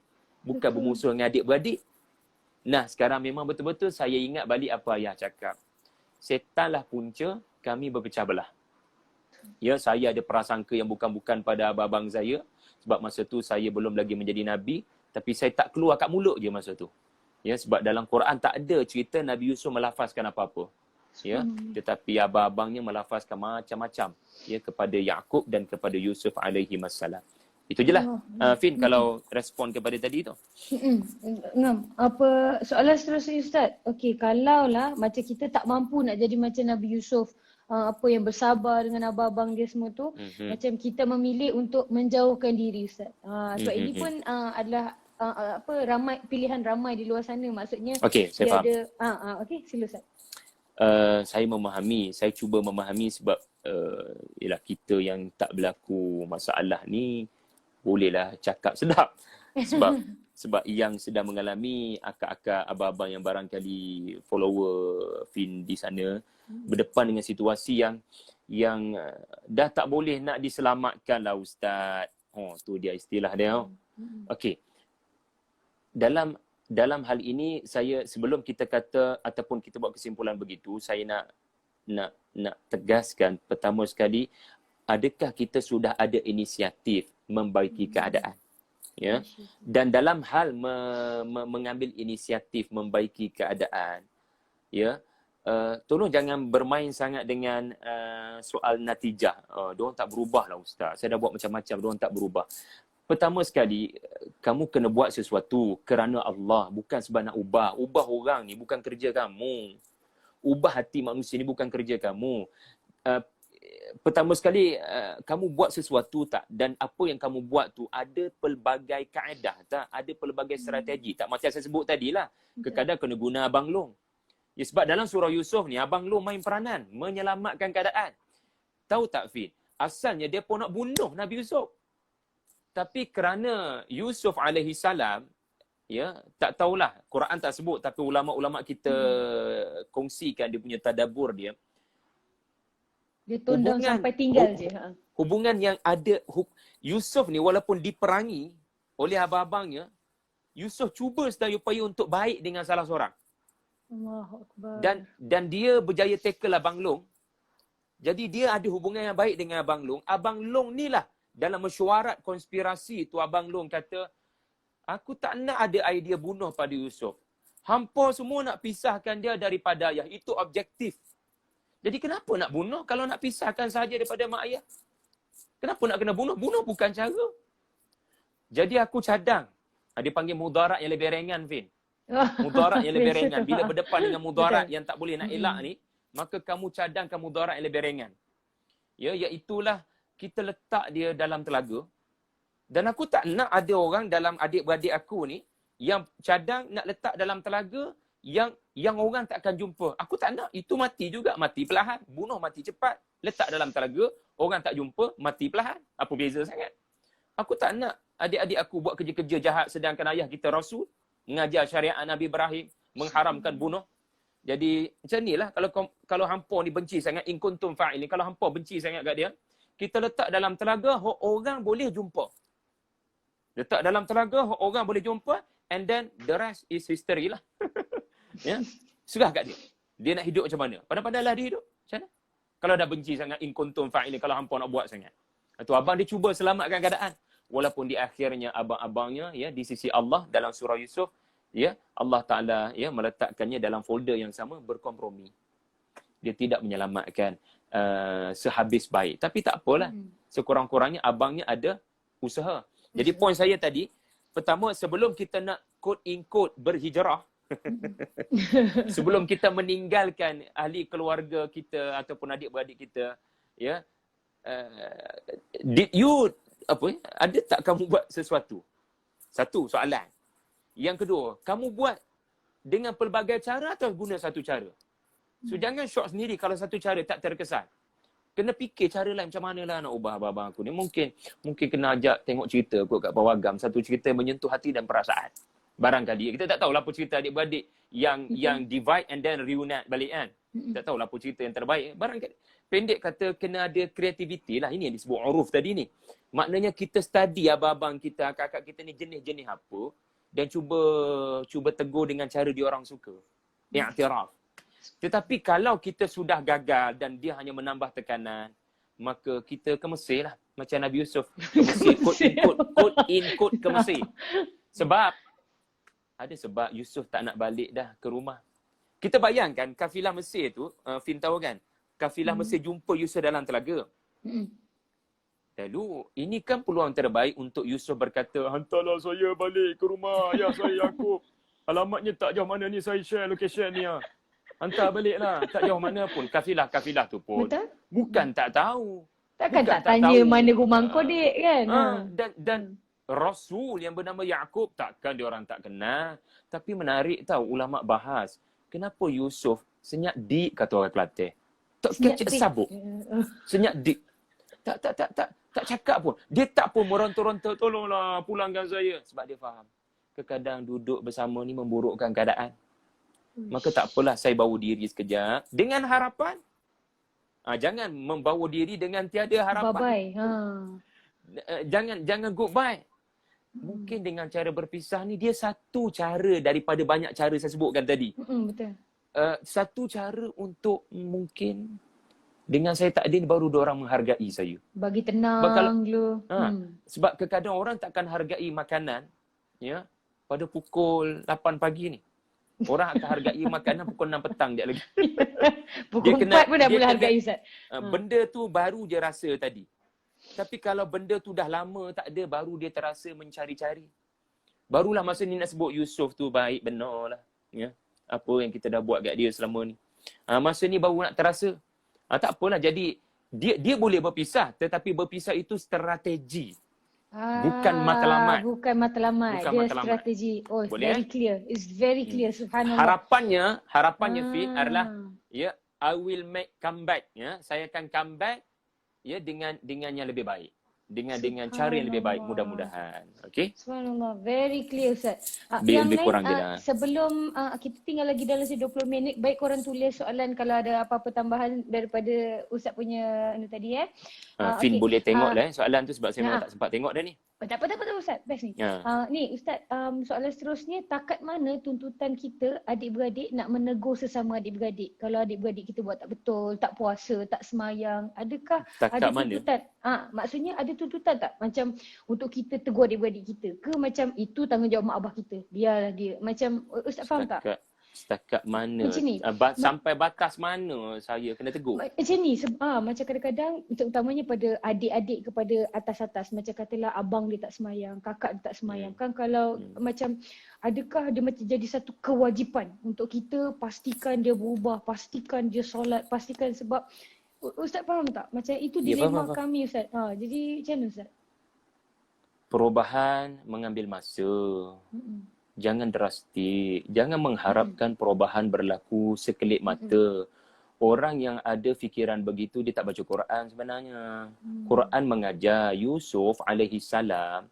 Speaker 2: bukan bermusuh dengan adik-beradik. Nah, sekarang memang betul-betul saya ingat balik apa ayah cakap. Setanlah punca kami berpecah belah. Ya, saya ada prasangka yang bukan-bukan pada abang-abang saya. Sebab masa tu saya belum lagi menjadi Nabi. Tapi saya tak keluar kat mulut je masa tu. Ya, sebab dalam Quran tak ada cerita Nabi Yusuf melafazkan apa-apa. Ya, tetapi abang-abangnya melafazkan macam-macam ya kepada Yaqub dan kepada Yusuf alaihi wassalam. Itu je lah. Fin, kalau respon kepada tadi tu.
Speaker 3: Ngam, apa soalan seterusnya Ustaz? Okey, kalau lah macam kita tak mampu nak jadi macam Nabi Yusuf, apa yang bersabar dengan abang-abang dia semua tu, macam kita memilih untuk menjauhkan diri Ustaz. Sebab ini pun adalah pilihan ramai di luar sana, maksudnya
Speaker 2: okey, saya faham.
Speaker 3: Okey, sila Ustaz.
Speaker 2: Saya memahami, saya cuba memahami sebab ialah kita yang tak berlaku masalah ni bolehlah cakap sedap. Sebab yang sedang mengalami akak-akak, abang-abang yang barangkali follower Fin di sana berdepan dengan situasi yang dah tak boleh nak diselamatkan lah Ustaz. Tu dia istilah dia. Okey. Dalam hal ini saya, sebelum kita kata ataupun kita buat kesimpulan begitu, saya nak tegaskan pertama sekali, adakah kita sudah ada inisiatif membaiki keadaan? Ya. Dan dalam hal mengambil inisiatif membaiki keadaan, ya, tolong jangan bermain sangat dengan soal natijah. Diorang tak berubah lah ustaz. Saya dah buat macam-macam, diorang tak berubah. Pertama sekali, kamu kena buat sesuatu kerana Allah, bukan sebab nak ubah. Ubah orang ni bukan kerja kamu. Ubah hati manusia ni bukan kerja kamu. Pertama sekali, kamu buat sesuatu tak? Dan apa yang kamu buat tu ada pelbagai kaedah tak? Ada pelbagai strategi tak? Macam saya sebut tadi lah. Kadang-kadang kena guna abang long. Ya, sebab dalam surah Yusuf ni, abang long main peranan. Menyelamatkan keadaan. Tahu tak Fin? Asalnya dia pun nak bunuh Nabi Yusuf. Tapi kerana Yusuf alaihi salam, ya, tak tahulah, Quran tak sebut, tapi ulama-ulama kita kongsikan dia punya tadabbur dia.
Speaker 3: Dia tone down sampai tinggal je.
Speaker 2: Hubungan yang ada, Yusuf ni walaupun diperangi oleh abang-abangnya, Yusuf cuba sedaya upaya untuk baik dengan salah seorang.
Speaker 3: Allahu Akbar.
Speaker 2: Dan dia berjaya tackle Abang Long. Jadi dia ada hubungan yang baik dengan Abang Long. Abang Long ni lah dalam mesyuarat konspirasi tu, Abang Long kata, aku tak nak ada idea bunuh pada Yusuf. Hampa semua nak pisahkan dia daripada ayah. Itu objektif. Jadi kenapa nak bunuh kalau nak pisahkan sahaja daripada mak ayah? Kenapa nak kena bunuh? Bunuh bukan cara. Jadi aku cadang. Dia panggil mudarat yang lebih ringan, Fin. Mudarat yang lebih ringan. Bila berdepan dengan mudarat yang tak boleh nak elak ni, maka kamu cadangkan mudarat yang lebih ringan. Ya, iaitulah kita letak dia dalam telaga. Dan aku tak nak ada orang dalam adik-beradik aku ni yang cadang nak letak dalam telaga yang orang tak akan jumpa. Aku tak nak. Itu mati juga. Mati perlahan. Bunuh mati cepat. Letak dalam telaga, orang tak jumpa, mati perlahan. Apa beza sangat? Aku tak nak adik-adik aku buat kerja-kerja jahat sedangkan ayah kita Rasul mengajar syariat Nabi Ibrahim, mengharamkan bunuh. Jadi macam inilah kalau hampa ni benci sangat, in kuntum fa'ilin, kalau hampa benci sangat kat dia, kita letak dalam telaga, orang boleh jumpa. Letak dalam telaga, orang boleh jumpa, and then the rest is history lah. Ya, serah kat dia. Dia nak hidup macam mana? Pandai-pandailah dia hidup. Macam mana? Kalau dah benci sangat, in kuntum fa'ilin, kalau hampa nak buat sangat. Itu abang dia cuba selamatkan keadaan. Walaupun di akhirnya abang-abangnya, ya, di sisi Allah dalam surah Yusuf, ya, Allah Ta'ala, ya, meletakkannya dalam folder yang sama, berkompromi. Dia tidak menyelamatkan sehabis baik. Tapi tak apalah. Sekurang-kurangnya abangnya ada usaha. Jadi poin saya tadi, pertama, sebelum kita nak quote in quote berhijrah, sebelum kita meninggalkan ahli keluarga kita ataupun adik-beradik kita, ya, did you ada tak kamu buat sesuatu? Satu soalan. Yang kedua, kamu buat dengan pelbagai cara atau guna satu cara? So jangan shock sendiri kalau satu cara tak terkesan. Kena fikir cara lain macam manalah nak ubah abang-abang aku ni. Mungkin kena ajak tengok cerita kot kat Pawagam, satu cerita yang menyentuh hati dan perasaan. Barangkali kita tak tahu lah apa cerita adik-beradik yang divide and then reunite balik kan. Tak tahu lah apa cerita yang terbaik. Barangkali pendek kata kena ada kreativiti lah. Ini yang disebut uruf tadi ni. Maknanya kita study abang-abang kita, kakak kita ni jenis-jenis apa dan cuba tegur dengan cara dia orang suka. I'tiraf. Tetapi kalau kita sudah gagal dan dia hanya menambah tekanan, maka kita ke Mesir lah. Macam Nabi Yusuf. Ke Mesir, quote in quote ke Mesir. Sebab Yusuf tak nak balik dah ke rumah. Kita bayangkan kafilah Mesir tu, Fin tahu kan? Kafilah Mesir jumpa Yusuf dalam telaga. Lalu, ini kan peluang terbaik untuk Yusuf berkata, hantarlah saya balik ke rumah ayah saya, Yaqub. Alamatnya tak jauh mana ni, saya share location ni. Hantar baliklah. Tak jauh mana pun. Kafilah tu pun.
Speaker 3: Betul?
Speaker 2: Bukan tak tahu.
Speaker 3: Takkan tak tanya tahu mana rumah kau, dek, kan?
Speaker 2: Dan Rasul yang bernama Yaqub, takkan dia orang tak kenal. Tapi menarik tahu, ulama bahas. Kenapa Yusuf senyap dik, kata orang Kelantan. Tak kecil sabuk. Senyap dik. Tak cakap pun. Dia tak pun meronta-ronta, tolonglah pulangkan saya. Sebab dia faham. Kadang duduk bersama ni memburukkan keadaan. Maka tak apalah, saya bawa diri sekejap. Dengan harapan. Jangan membawa diri dengan tiada harapan.
Speaker 3: Bye-bye.
Speaker 2: Jangan goodbye. Mungkin dengan cara berpisah ni, dia satu cara daripada banyak cara saya sebutkan tadi.
Speaker 3: Betul.
Speaker 2: Satu cara untuk mungkin Dengan saya tak ada ni baru diorang menghargai saya.
Speaker 3: Bagi
Speaker 2: Sebab kalau
Speaker 3: tenang dulu.
Speaker 2: sebab kadang-kadang orang takkan hargai makanan ya pada pukul 8 pagi ni. Orang akan hargai makanan pukul 6 petang dia lagi.
Speaker 3: Pukul 4 pun dah mula hargai Ustaz.
Speaker 2: Benda tu baru dia rasa tadi. Tapi kalau benda tu dah lama tak ada, baru dia terasa mencari-cari. Barulah masa ni nak sebut Yusof tu baik benar lah. Ya. Apa yang kita dah buat kat dia selama ni. Masa ni baru nak terasa. Tak apalah, jadi dia boleh berpisah, tetapi berpisah itu strategi. Bukan matlamat.
Speaker 3: Bukan matlamat.
Speaker 2: Bukan
Speaker 3: Dia
Speaker 2: matlamat.
Speaker 3: strategi. Oh,
Speaker 2: Boleh,
Speaker 3: very clear. It's very clear. Subhanallah.
Speaker 2: Harapannya Fit adalah ya, I will make comeback ya. Saya akan comeback ya dengan yang lebih baik. Dengan cara yang lebih baik mudah-mudahan. Okey?
Speaker 3: Subhanallah, very clear Ustaz.
Speaker 2: Lebih
Speaker 3: Yang
Speaker 2: kurang je
Speaker 3: lain,
Speaker 2: dah.
Speaker 3: sebelum kita tinggal lagi dalam 20 minit, baik korang tulis soalan kalau ada apa-apa tambahan daripada Ustaz punya tadi
Speaker 2: Fin
Speaker 3: okey.
Speaker 2: boleh tengok lah soalan tu sebab saya memang tak sempat tengok dah ni.
Speaker 3: Tak apa Ustaz, best ni.
Speaker 2: Ya.
Speaker 3: Ni Ustaz, soalan seterusnya, takat mana tuntutan kita adik-beradik nak menegur sesama adik-beradik? Kalau adik-beradik kita buat tak betul, tak puasa, tak semayang, adakah
Speaker 2: Takat
Speaker 3: ada
Speaker 2: mana?
Speaker 3: tuntutan? Maksudnya ada tuntutan tak? Macam untuk kita tegur adik-beradik kita ke macam itu tanggungjawab mak abah kita? Biarlah dia. Macam Ustaz faham tak?
Speaker 2: Setakat mana?
Speaker 3: Macam ni.
Speaker 2: Sampai batas mana saya kena tegur?
Speaker 3: Macam ni, macam kadang-kadang terutamanya pada adik-adik kepada atas-atas, macam katalah abang dia tak semayang, kakak dia tak semayang. Kan kalau macam adakah dia macam jadi satu kewajipan untuk kita pastikan dia berubah, pastikan dia solat, pastikan sebab Ustaz faham tak? Macam itu dilema kami Ustaz. Jadi macam mana Ustaz?
Speaker 2: Perubahan mengambil masa. Jangan drastik. Jangan mengharapkan perubahan berlaku sekelip mata. Orang yang ada fikiran begitu, dia tak baca Quran sebenarnya. Quran mengajar Yusuf alaihi salam,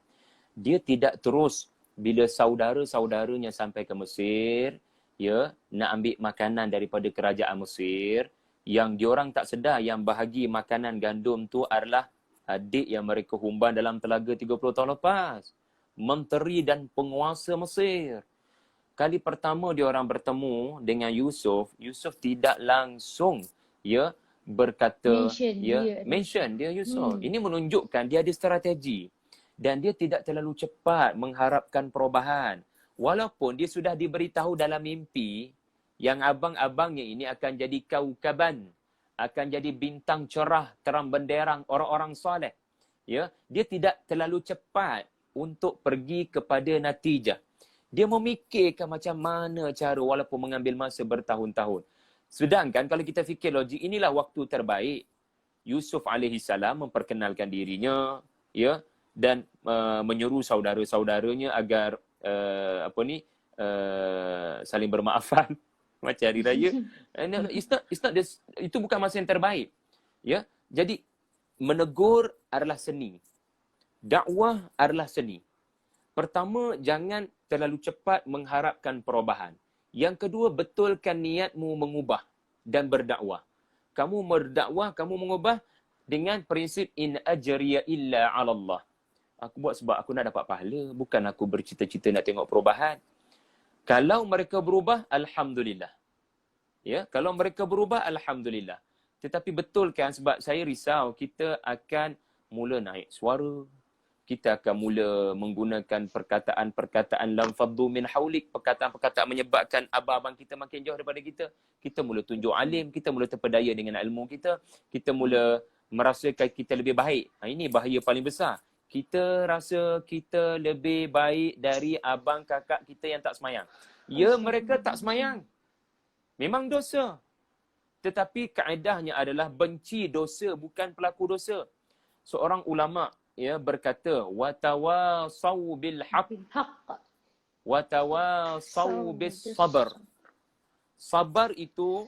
Speaker 2: dia tidak terus bila saudara-saudaranya sampai ke Mesir, ya, nak ambil makanan daripada kerajaan Mesir, yang diorang tak sedar yang bahagi makanan gandum tu adalah adik yang mereka humban dalam telaga 30 tahun lepas. Menteri dan penguasa Mesir. Kali pertama dia orang bertemu dengan Yusuf, Yusuf tidak langsung ya berkata mention dia Yusuf. Ini menunjukkan dia ada strategi dan dia tidak terlalu cepat mengharapkan perubahan. Walaupun dia sudah diberitahu dalam mimpi yang abang-abangnya ini akan jadi kaukaban, akan jadi bintang cerah terang benderang orang-orang soleh. Ya, dia tidak terlalu cepat untuk pergi kepada natijah. Dia memikirkan macam mana cara walaupun mengambil masa bertahun-tahun. Sedangkan kalau kita fikir logik, inilah waktu terbaik. Yusuf alaihi salam memperkenalkan dirinya ya dan menyeru saudara-saudaranya agar saling bermaafan macam hari raya. Itu bukan masa yang terbaik. Ya. Jadi menegur adalah seni. Dakwah adalah seni. Pertama, jangan terlalu cepat mengharapkan perubahan. Yang kedua, betulkan niatmu mengubah dan berdakwah. Kamu berdakwah, kamu mengubah dengan prinsip in ajriya illa 'ala Allah. Aku buat sebab aku nak dapat pahala, bukan aku bercita-cita nak tengok perubahan. Kalau mereka berubah, alhamdulillah. Ya, kalau mereka berubah, alhamdulillah. Tetapi betulkan sebab saya risau kita akan mula naik suara. Kita akan mula menggunakan perkataan-perkataan lam faddu min haulik, perkataan-perkataan menyebabkan abang-abang kita makin jauh daripada kita. Kita mula tunjuk alim, kita mula terpedaya dengan ilmu kita, kita mula merasakan kita lebih baik. Ini bahaya paling besar. Kita rasa kita lebih baik dari abang kakak kita yang tak semayang. Ya, mereka tak semayang. Memang dosa. Tetapi kaedahnya adalah benci dosa, bukan pelaku dosa. Seorang ulama ya berkata watawasau bil haqq watawasau bis sabr. Sabar itu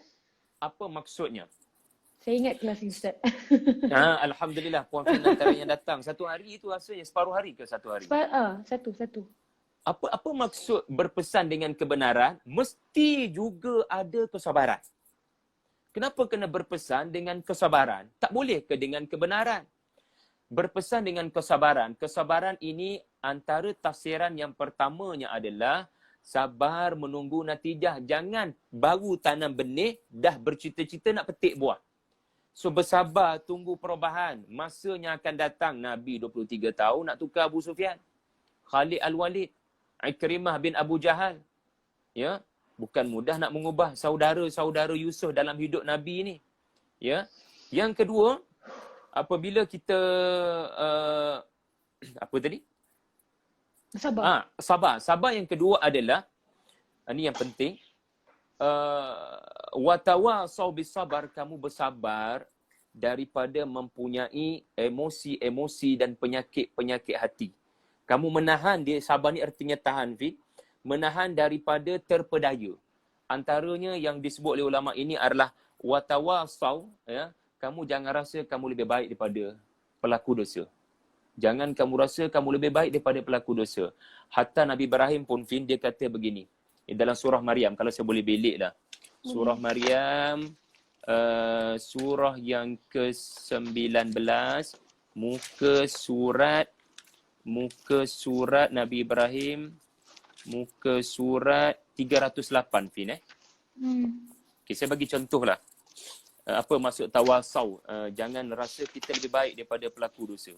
Speaker 2: apa maksudnya?
Speaker 3: Saya ingat kelas ni Ustaz.
Speaker 2: Alhamdulillah puan Fina antara yang datang. Satu hari itu rasanya separuh hari ke satu hari?
Speaker 3: Satu.
Speaker 2: Apa maksud berpesan dengan kebenaran? Mesti juga ada kesabaran. Kenapa kena berpesan dengan kesabaran? Tak boleh ke dengan kebenaran? Berpesan dengan kesabaran. Kesabaran ini antara tafsiran yang pertamanya adalah sabar menunggu natijah. Jangan baru tanam benih dah bercita-cita nak petik buah. So bersabar, tunggu perubahan. Masanya akan datang. Nabi 23 tahun nak tukar Abu Sufyan. Khalid Al-Walid, Ikrimah bin Abu Jahal. Ya, bukan mudah nak mengubah saudara-saudara Yusuf dalam hidup Nabi ni. Ya. Yang kedua, apabila kita apa tadi?
Speaker 3: Sabar.
Speaker 2: Sabar yang kedua adalah ini yang penting. Watawasau bisabar, kamu bersabar daripada mempunyai emosi-emosi dan penyakit-penyakit hati. Kamu menahan, dia sabar ni artinya tahan, Fi. Menahan daripada terpedaya. Antaranya yang disebut oleh ulama ini adalah watawasau, ya. Kamu jangan rasa kamu lebih baik daripada pelaku dosa. Jangan kamu rasa kamu lebih baik daripada pelaku dosa. Hatta Nabi Ibrahim pun, Fin, dia kata begini. Dalam surah Maryam, kalau saya boleh belik lah. Surah Maryam, surah yang ke-19, muka surat Nabi Ibrahim, muka surat 308, Fin. Okay, saya bagi contoh lah. Apa maksud tawasau? Jangan rasa kita lebih baik daripada pelaku dosa.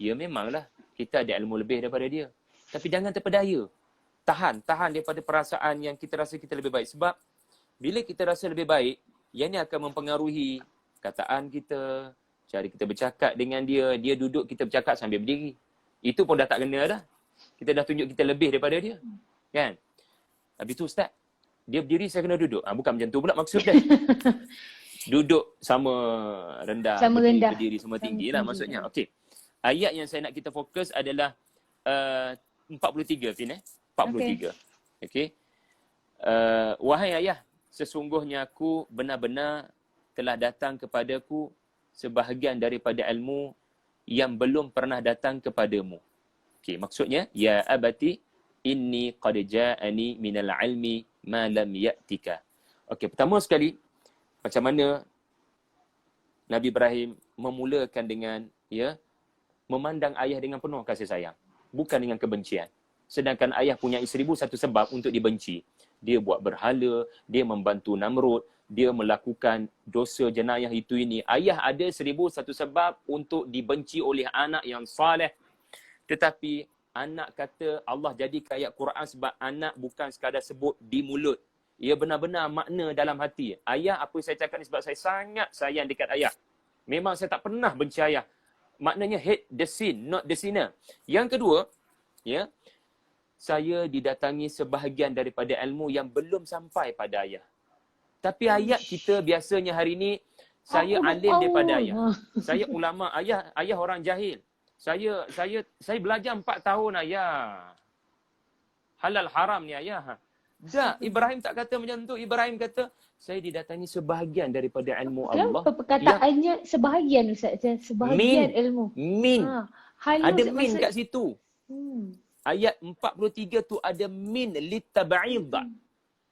Speaker 2: Ya memanglah, kita ada ilmu lebih daripada dia. Tapi jangan terpedaya. Tahan daripada perasaan yang kita rasa kita lebih baik. Sebab bila kita rasa lebih baik, yang ni akan mempengaruhi kataan kita, cara kita bercakap dengan dia. Dia duduk, kita bercakap sambil berdiri. Itu pun dah tak kena dah. Kita dah tunjuk kita lebih daripada dia. Kan? Habis tu Ustaz, dia berdiri, saya kena duduk. Bukan macam tu pula maksud dia. Duduk sama rendah, berdiri sama tinggi lah maksudnya. Okey. Ayat yang saya nak kita fokus adalah 43, Fin. 43. Okey. Wahai ayah, sesungguhnya aku benar-benar telah datang kepadaku sebahagian daripada ilmu yang belum pernah datang kepadamu. Okey, maksudnya ya abati inni qad ja'ani minal ilmi ma lam ya'tika. Okey, pertama sekali macam mana Nabi Ibrahim memulakan dengan memandang ayah dengan penuh kasih sayang, bukan dengan kebencian. Sedangkan ayah punya 1001 sebab untuk dibenci. Dia buat berhala, dia membantu Namrud, dia melakukan dosa jenayah itu ini. Ayah ada 1001 sebab untuk dibenci oleh anak yang saleh. Tetapi anak kata Allah jadikan ayat Quran sebab anak bukan sekadar sebut di mulut. Ia benar-benar makna dalam hati. Ayah, apa saya cakap ni sebab saya sangat sayang dekat ayah. Memang saya tak pernah benci ayah. Maknanya hate the sin, not the sinner. Yang kedua, saya didatangi sebahagian daripada ilmu yang belum sampai pada ayah. Tapi ayat kita biasanya hari ni, saya alim daripada ayah. Saya ulama, ayah orang jahil. Saya belajar 4 tahun ayah. Halal haram ni ayah. Tak, Ibrahim tak kata macam tu. Ibrahim kata, saya didatangi sebahagian daripada ilmu Allah.
Speaker 3: Kenapa perkataannya sebahagian Ustaz? Sebahagian ilmu.
Speaker 2: Min. Ada min kat situ. Ayat 43 tu ada min litab'id.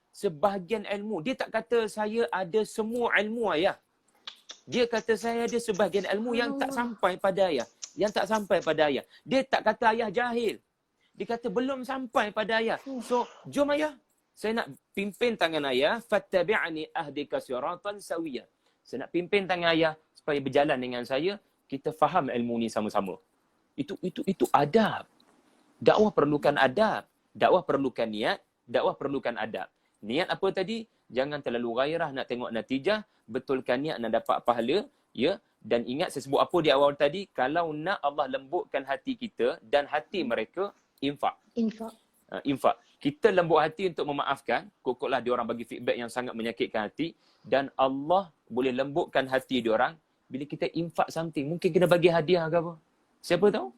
Speaker 2: Sebahagian ilmu. Dia tak kata saya ada semua ilmu ayah. Dia kata saya ada sebahagian ilmu yang tak sampai pada ayah. Yang tak sampai pada ayah. Dia tak kata ayah jahil. Dia kata belum sampai pada ayah. So, jom ayah. Saya nak pimpin tangan ayah. Fattabi'ani ahdika siratan sawiyah. Saya nak pimpin tangan ayah supaya berjalan dengan saya. Kita faham ilmu ni sama-sama. Itu adab. Dakwah perlukan adab. Dakwah perlukan niat. Dakwah perlukan adab. Niat apa tadi? Jangan terlalu gairah nak tengok natijah. Betulkan niat nak dapat pahala. Ya. Dan ingat saya sebut apa di awal tadi. Kalau nak Allah lembutkan hati kita dan hati mereka, infak. Infak. Kita lembut hati untuk memaafkan. Kokoklah diorang bagi feedback yang sangat menyakitkan hati. Dan Allah boleh lembutkan hati diorang bila kita infak something. Mungkin kena bagi hadiah ke apa. Siapa tahu?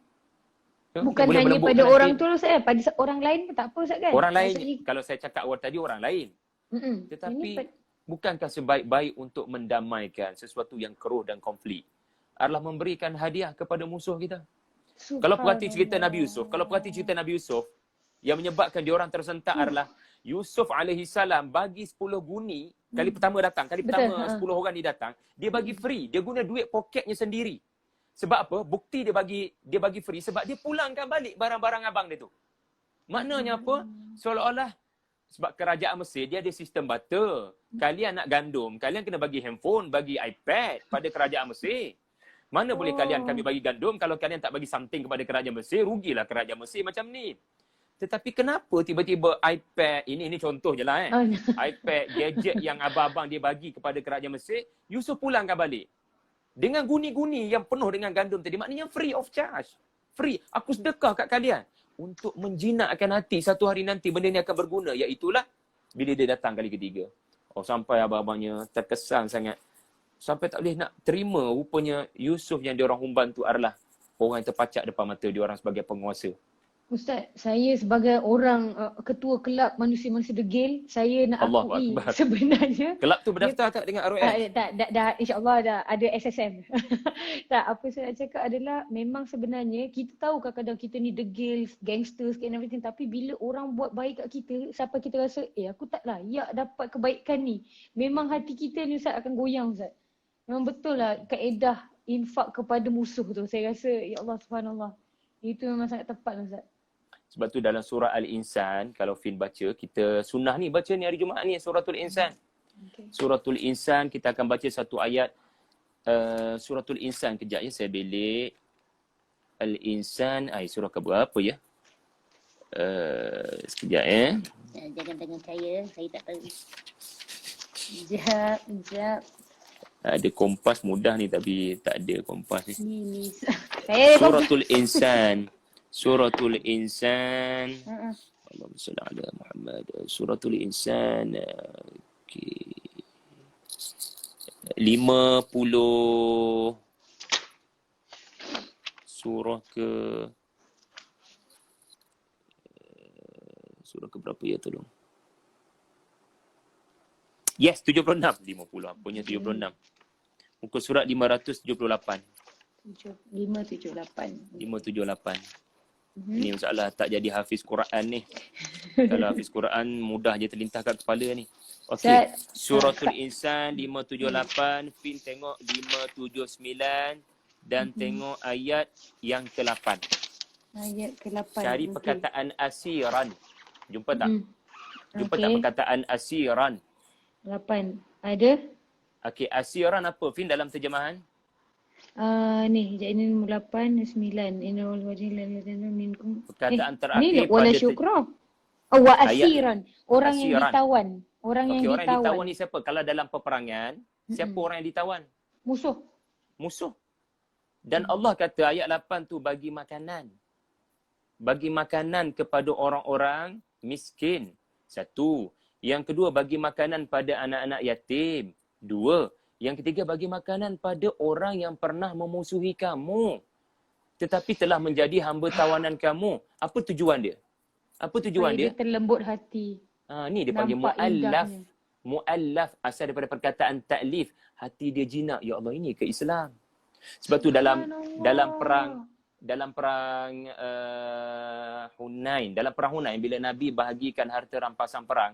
Speaker 3: Bukan hanya pada orang tu Ustaz, pada orang lain pun tak apa Ustaz kan?
Speaker 2: Orang lain, kalau saya cakap awal tadi orang lain. Tetapi bukankah sebaik-baik untuk mendamaikan sesuatu yang keruh dan konflik adalah memberikan hadiah kepada musuh kita? Kalau perhati cerita Nabi Yusuf, yang menyebabkan diorang tersentak adalah Yusuf alaihissalam bagi 10 guni kali pertama datang. Kali pertama 10 orang ni datang, dia bagi free. Dia guna duit poketnya sendiri. Sebab apa? Bukti dia bagi free sebab dia pulangkan balik barang-barang abang dia tu. Maknanya apa? Seolah-olah Sebab kerajaan Mesir dia ada sistem barter. Kalian nak gandum, kalian kena bagi handphone, bagi iPad pada kerajaan Mesir. Mana boleh kalian kami bagi gandum kalau kalian tak bagi something kepada kerajaan Mesir, rugilah kerajaan Mesir macam ni. Tetapi kenapa tiba-tiba iPad, ini contoh je lah iPad, gadget yang abang-abang dia bagi kepada kerajaan Mesir, Yusuf pulangkan balik. Dengan guni-guni yang penuh dengan gandum tadi, maknanya free of charge. Free, aku sedekah kat kalian. Untuk menjinakkan hati satu hari nanti benda ni akan berguna. Iaitulah bila dia datang kali ketiga. Oh, sampai abang-abangnya terkesan sangat. Sampai tak boleh nak terima rupanya Yusuf yang diorang humban tu adalah orang yang terpacak depan mata diorang sebagai penguasa.
Speaker 3: Ustaz, saya sebagai orang ketua kelab manusia-manusia degil, saya nak
Speaker 2: Allahu
Speaker 3: akui
Speaker 2: Akbar.
Speaker 3: sebenarnya
Speaker 2: Kelab tu berdaftar tak dengan ROS?
Speaker 3: dah insya-Allah dah ada SSM. Tak, apa saya nak cakap adalah memang sebenarnya kita tahu kadang-kadang kita ni degil, gangsters and everything, tapi bila orang buat baik kat kita sampai kita rasa aku tak layak dapat kebaikan ni. Memang hati kita ni Ustaz akan goyang Ustaz. Memang betul lah kaedah infak kepada musuh tu. Saya rasa ya Allah subhanallah. Itu memang sangat tepat Ustaz.
Speaker 2: Sebab tu dalam surah Al-Insan, kalau Fin baca, kita sunnah ni baca ni hari Jumaat ni, suratul Insan.
Speaker 3: Okay.
Speaker 2: Suratul Insan, kita akan baca satu ayat. Suratul Insan, kejap ya, saya belik. Al-Insan, surah ke berapa ya? Sekejap ya.
Speaker 3: Jangan dengan saya tak tahu. Sekejap.
Speaker 2: Ada kompas mudah ni tapi tak ada kompas ni.
Speaker 3: Ni.
Speaker 2: Suratul Insan. Suratul Insan. Allahumma salli ala Muhammad. Suratul Insan. Okey. 50 surah ke berapa ya tolong? Yes, 76. 50 apanya 76. Muka surat 578.
Speaker 3: 578.
Speaker 2: 578. Ini masalah tak jadi hafiz Quran ni. Kalau hafiz Quran mudah je terlintas kat kepala ni. Okey. Suratul Insan 578, Fin tengok 579 dan tengok ayat yang ke-8.
Speaker 3: Ayat ke-8.
Speaker 2: Cari perkataan asiran. Jumpa tak? Jumpa tak perkataan asiran?
Speaker 3: 8. Ada?
Speaker 2: Okey, asiran apa Fin dalam terjemahan?
Speaker 3: Ni, ini nombor 8, 9. Inna wal wajil minkum.
Speaker 2: Perkataan terakhir
Speaker 3: ni wala syukra. Wa asiran. Orang
Speaker 2: asiran.
Speaker 3: yang ditawan. Orang yang
Speaker 2: orang yang
Speaker 3: ditawan.
Speaker 2: ditawan ni siapa? Kalau dalam peperangan, siapa orang yang ditawan?
Speaker 3: Musuh.
Speaker 2: Musuh. Dan Allah kata ayat 8 tu bagi makanan. Bagi makanan kepada orang-orang miskin. Satu. Yang kedua, bagi makanan pada anak-anak yatim. Dua. Yang ketiga, bagi makanan pada orang yang pernah memusuhi kamu. Tetapi telah menjadi hamba tawanan kamu. Apa tujuan dia? Apa tujuan dia?
Speaker 3: Dia terlembut hati.
Speaker 2: Ni dia panggil mu'allaf. Mu'allaf asal daripada perkataan ta'lif. Hati dia jinak. Ya Allah, ini ke Islam. Sebab tu dalam perang Hunain, bila Nabi bahagikan harta rampasan perang,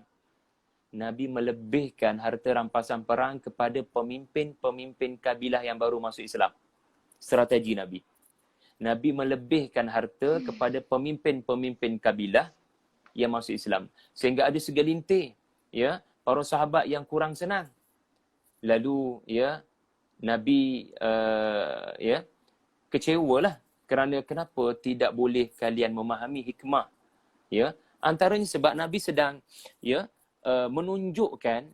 Speaker 2: Nabi melebihkan harta rampasan perang kepada pemimpin-pemimpin kabilah yang baru masuk Islam. Strategi Nabi. Nabi melebihkan harta kepada pemimpin-pemimpin kabilah yang masuk Islam. Sehingga ada segelintir para sahabat yang kurang senang. Lalu Nabi kecewalah kerana kenapa tidak boleh kalian memahami hikmah. Antaranya sebab Nabi sedang menunjukkan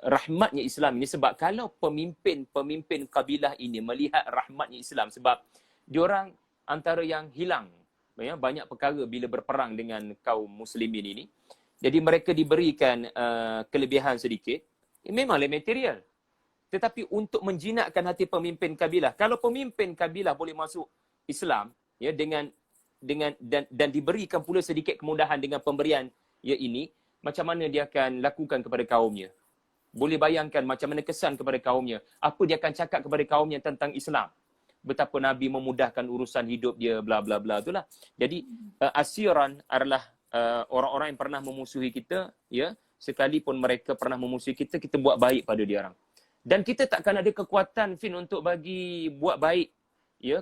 Speaker 2: rahmatnya Islam ini. Sebab kalau pemimpin kabilah ini melihat rahmatnya Islam, sebab diorang antara yang hilang banyak perkara bila berperang dengan kaum muslimin ini. Jadi mereka diberikan kelebihan sedikit, memanglah material. Tetapi untuk menjinakkan hati pemimpin kabilah, kalau pemimpin kabilah boleh masuk Islam dan diberikan pula sedikit kemudahan dengan pemberian ini, macam mana dia akan lakukan kepada kaumnya? Boleh bayangkan macam mana kesan kepada kaumnya. Apa dia akan cakap kepada kaumnya tentang Islam? Betapa Nabi memudahkan urusan hidup dia, bla bla bla itulah. Jadi asiran adalah orang-orang yang pernah memusuhi kita, sekalipun mereka pernah memusuhi kita, kita buat baik pada dia orang. Dan kita takkan ada kekuatan Fin untuk buat baik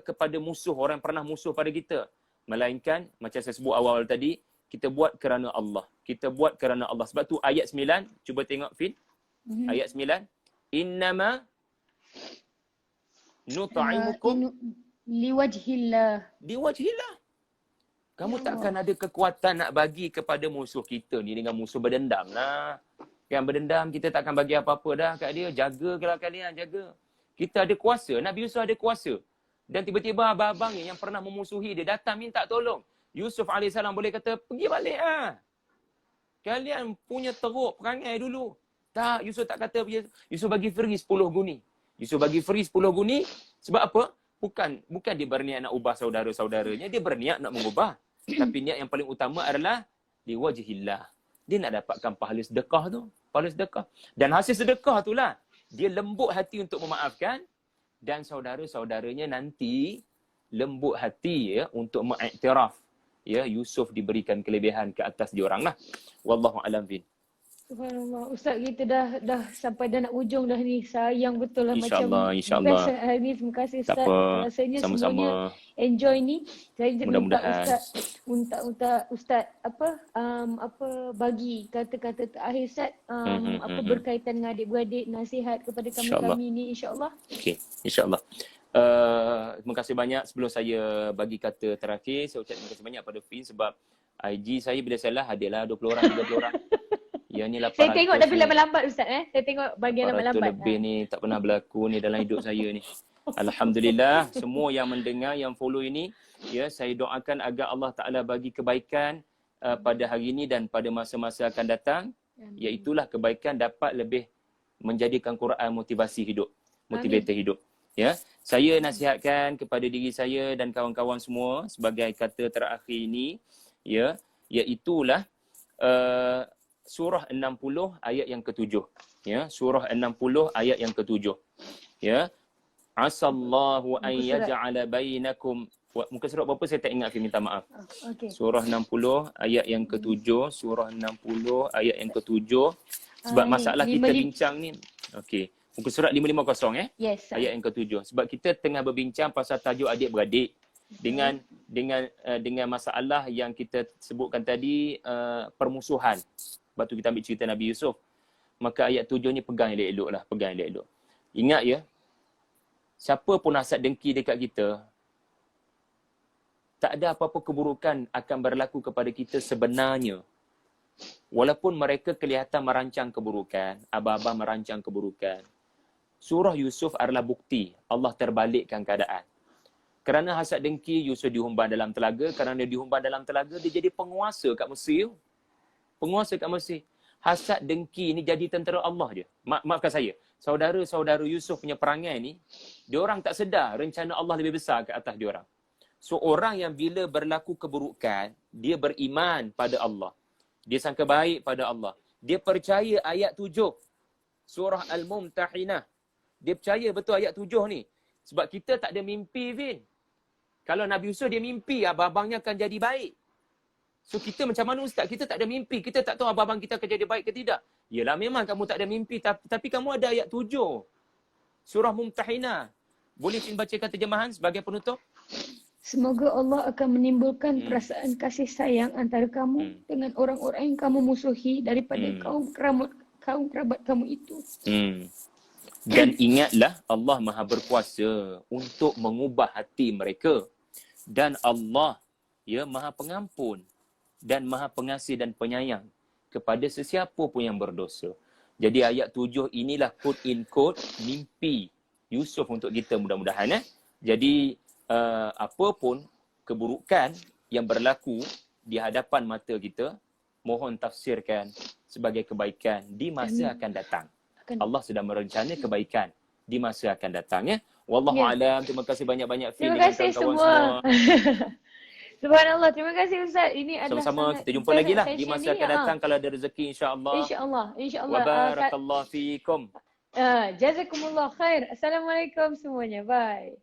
Speaker 2: kepada musuh, orang yang pernah musuh pada kita. Melainkan macam saya sebut awal tadi, kita buat kerana Allah. Kita buat kerana Allah. Sebab tu ayat 9, cuba tengok Fin. Ayat 9. Innama nut'imukum
Speaker 3: liwajhillah.
Speaker 2: liwajhillah. Kamu takkan ada kekuatan nak bagi kepada musuh kita ni dengan musuh berdendam lah. Kan berdendam, kita takkan bagi apa-apa dah kat dia. Jagalah kalian, jaga. Kita ada kuasa. Nabi Yusuf ada kuasa. Dan tiba-tiba abang-abang yang pernah memusuhi dia datang minta tolong. Yusuf AS boleh kata, pergi balik lah. Kalian punya teruk perangai dulu. Tak, Yusuf tak kata. Yusuf bagi free 10 guni. Yusuf bagi free 10 guni. Sebab apa? Bukan dia berniat nak ubah saudara-saudaranya. Dia berniat nak mengubah. Tapi niat yang paling utama adalah liwajhillah. Dia nak dapatkan pahala sedekah tu. Pahala sedekah. Dan hasil sedekah tu lah. Dia lembut hati untuk memaafkan. Dan saudara-saudaranya nanti lembut hati ya untuk mengiktiraf. Ya, Yusuf diberikan kelebihan ke atas diorang lah. Wallahu a'lam bin.
Speaker 3: Subhanallah. Ustaz, kita dah sampai dah nak ujung dah ni. Sayang betul lah
Speaker 2: InsyaAllah.
Speaker 3: best hari ni. Terima kasih Ustaz.
Speaker 2: Tak apa.
Speaker 3: Rasanya
Speaker 2: Sama-sama.
Speaker 3: semuanya enjoy ni. Saya
Speaker 2: Mudah-mudahan.
Speaker 3: minta Ustaz bagi kata-kata terakhir Ustaz berkaitan dengan adik-beradik, nasihat kepada kami ni insya-Allah.
Speaker 2: Okey, insya-Allah. Terima kasih banyak. Sebelum saya bagi kata terakhir, saya ucap terima kasih banyak pada Fin sebab IG saya bila salah adalah 20 orang, 30 orang. Yang ni 800.
Speaker 3: Saya tengok dah lambat-lambat Ustaz Saya tengok bagian lambat-lambat.
Speaker 2: lebih ni tak pernah berlaku ni dalam hidup saya ni. Alhamdulillah, semua yang mendengar, yang follow ini, ya, saya doakan agar Allah Taala bagi kebaikan pada hari ini dan pada masa-masa akan datang. Iaitulah kebaikan dapat lebih menjadikan Quran motivasi hidup, motivator hidup. Ya, saya nasihatkan kepada diri saya dan kawan-kawan semua sebagai kata terakhir ini, ya, iaitulah surah 60 ayat yang ke-7. Ya, surah 60 ayat yang ke-7. Ya. Asallahu an yaj'ala bainakum, muka surat berapa saya tak ingat, minta maaf.
Speaker 3: Okay.
Speaker 2: Surah 60 ayat yang ke-7, surah 60 ayat yang ke-7. Sebab masalah kita bincang ni. Okey. Muka surat 550
Speaker 3: Yes.
Speaker 2: ayat yang ke-7. Sebab kita tengah berbincang pasal tajuk adik-beradik dengan masalah yang kita sebutkan tadi, permusuhan. Sebab tu kita ambil cerita Nabi Yusuf. Maka ayat 7 ni pegang elok-elok lah, pegang elok-elok. Ingat ya, siapa pun hasad dengki dekat kita, tak ada apa-apa keburukan akan berlaku kepada kita sebenarnya. Walaupun mereka kelihatan merancang keburukan, abang-abang merancang keburukan. Surah Yusuf adalah bukti Allah terbalikkan keadaan. Kerana hasad dengki, Yusuf dihumban dalam telaga. Kerana dihumban dalam telaga, dia jadi penguasa kat Mesir. Penguasa kat Mesir. Hasad dengki ni jadi tentera Allah je. Maafkan saya. Saudara-saudara Yusuf punya perangai ni, diorang tak sedar rencana Allah lebih besar ke atas diorang. So orang yang bila berlaku keburukan, dia beriman pada Allah. Dia sangka baik pada Allah. Dia percaya ayat 7. Surah Al-Mumtahinah. Dia percaya betul ayat 7 ni. Sebab kita tak ada mimpi, Vin. Kalau Nabi Yusuf dia mimpi, abang-abangnya akan jadi baik. So kita macam mana Ustaz? Kita tak ada mimpi. Kita tak tahu abang-abang kita akan jadi baik ke tidak. Yelah memang kamu tak ada mimpi. Tapi kamu ada ayat 7. Surah Mumtahinah. Boleh Fin bacakan terjemahan sebagai penutup?
Speaker 3: Semoga Allah akan menimbulkan perasaan kasih sayang antara kamu dengan orang-orang yang kamu musuhi daripada kaum kerabat kamu itu.
Speaker 2: Dan ingatlah Allah Maha Berkuasa untuk mengubah hati mereka. Dan Allah ya Maha Pengampun dan Maha Pengasih dan Penyayang kepada sesiapa pun yang berdosa. Jadi ayat 7 inilah quote in quote mimpi Yusuf untuk kita mudah-mudahan. Jadi apapun keburukan yang berlaku di hadapan mata kita, mohon tafsirkan sebagai kebaikan di masa akan datang. Allah sedang merencana kebaikan di masa akan datang ya. Wallahu alam. Terima kasih banyak-banyak Fin
Speaker 3: dengan kawan-kawan semua. Subhanallah, terima kasih Ustaz. Ini adalah
Speaker 2: sama-sama kita jumpa lagi lah di masa akan datang kalau ada rezeki insya-Allah.
Speaker 3: Insya-Allah.
Speaker 2: Wa barakallahu fiikum.
Speaker 3: Jazakumullah khair. Assalamualaikum semuanya. Bye.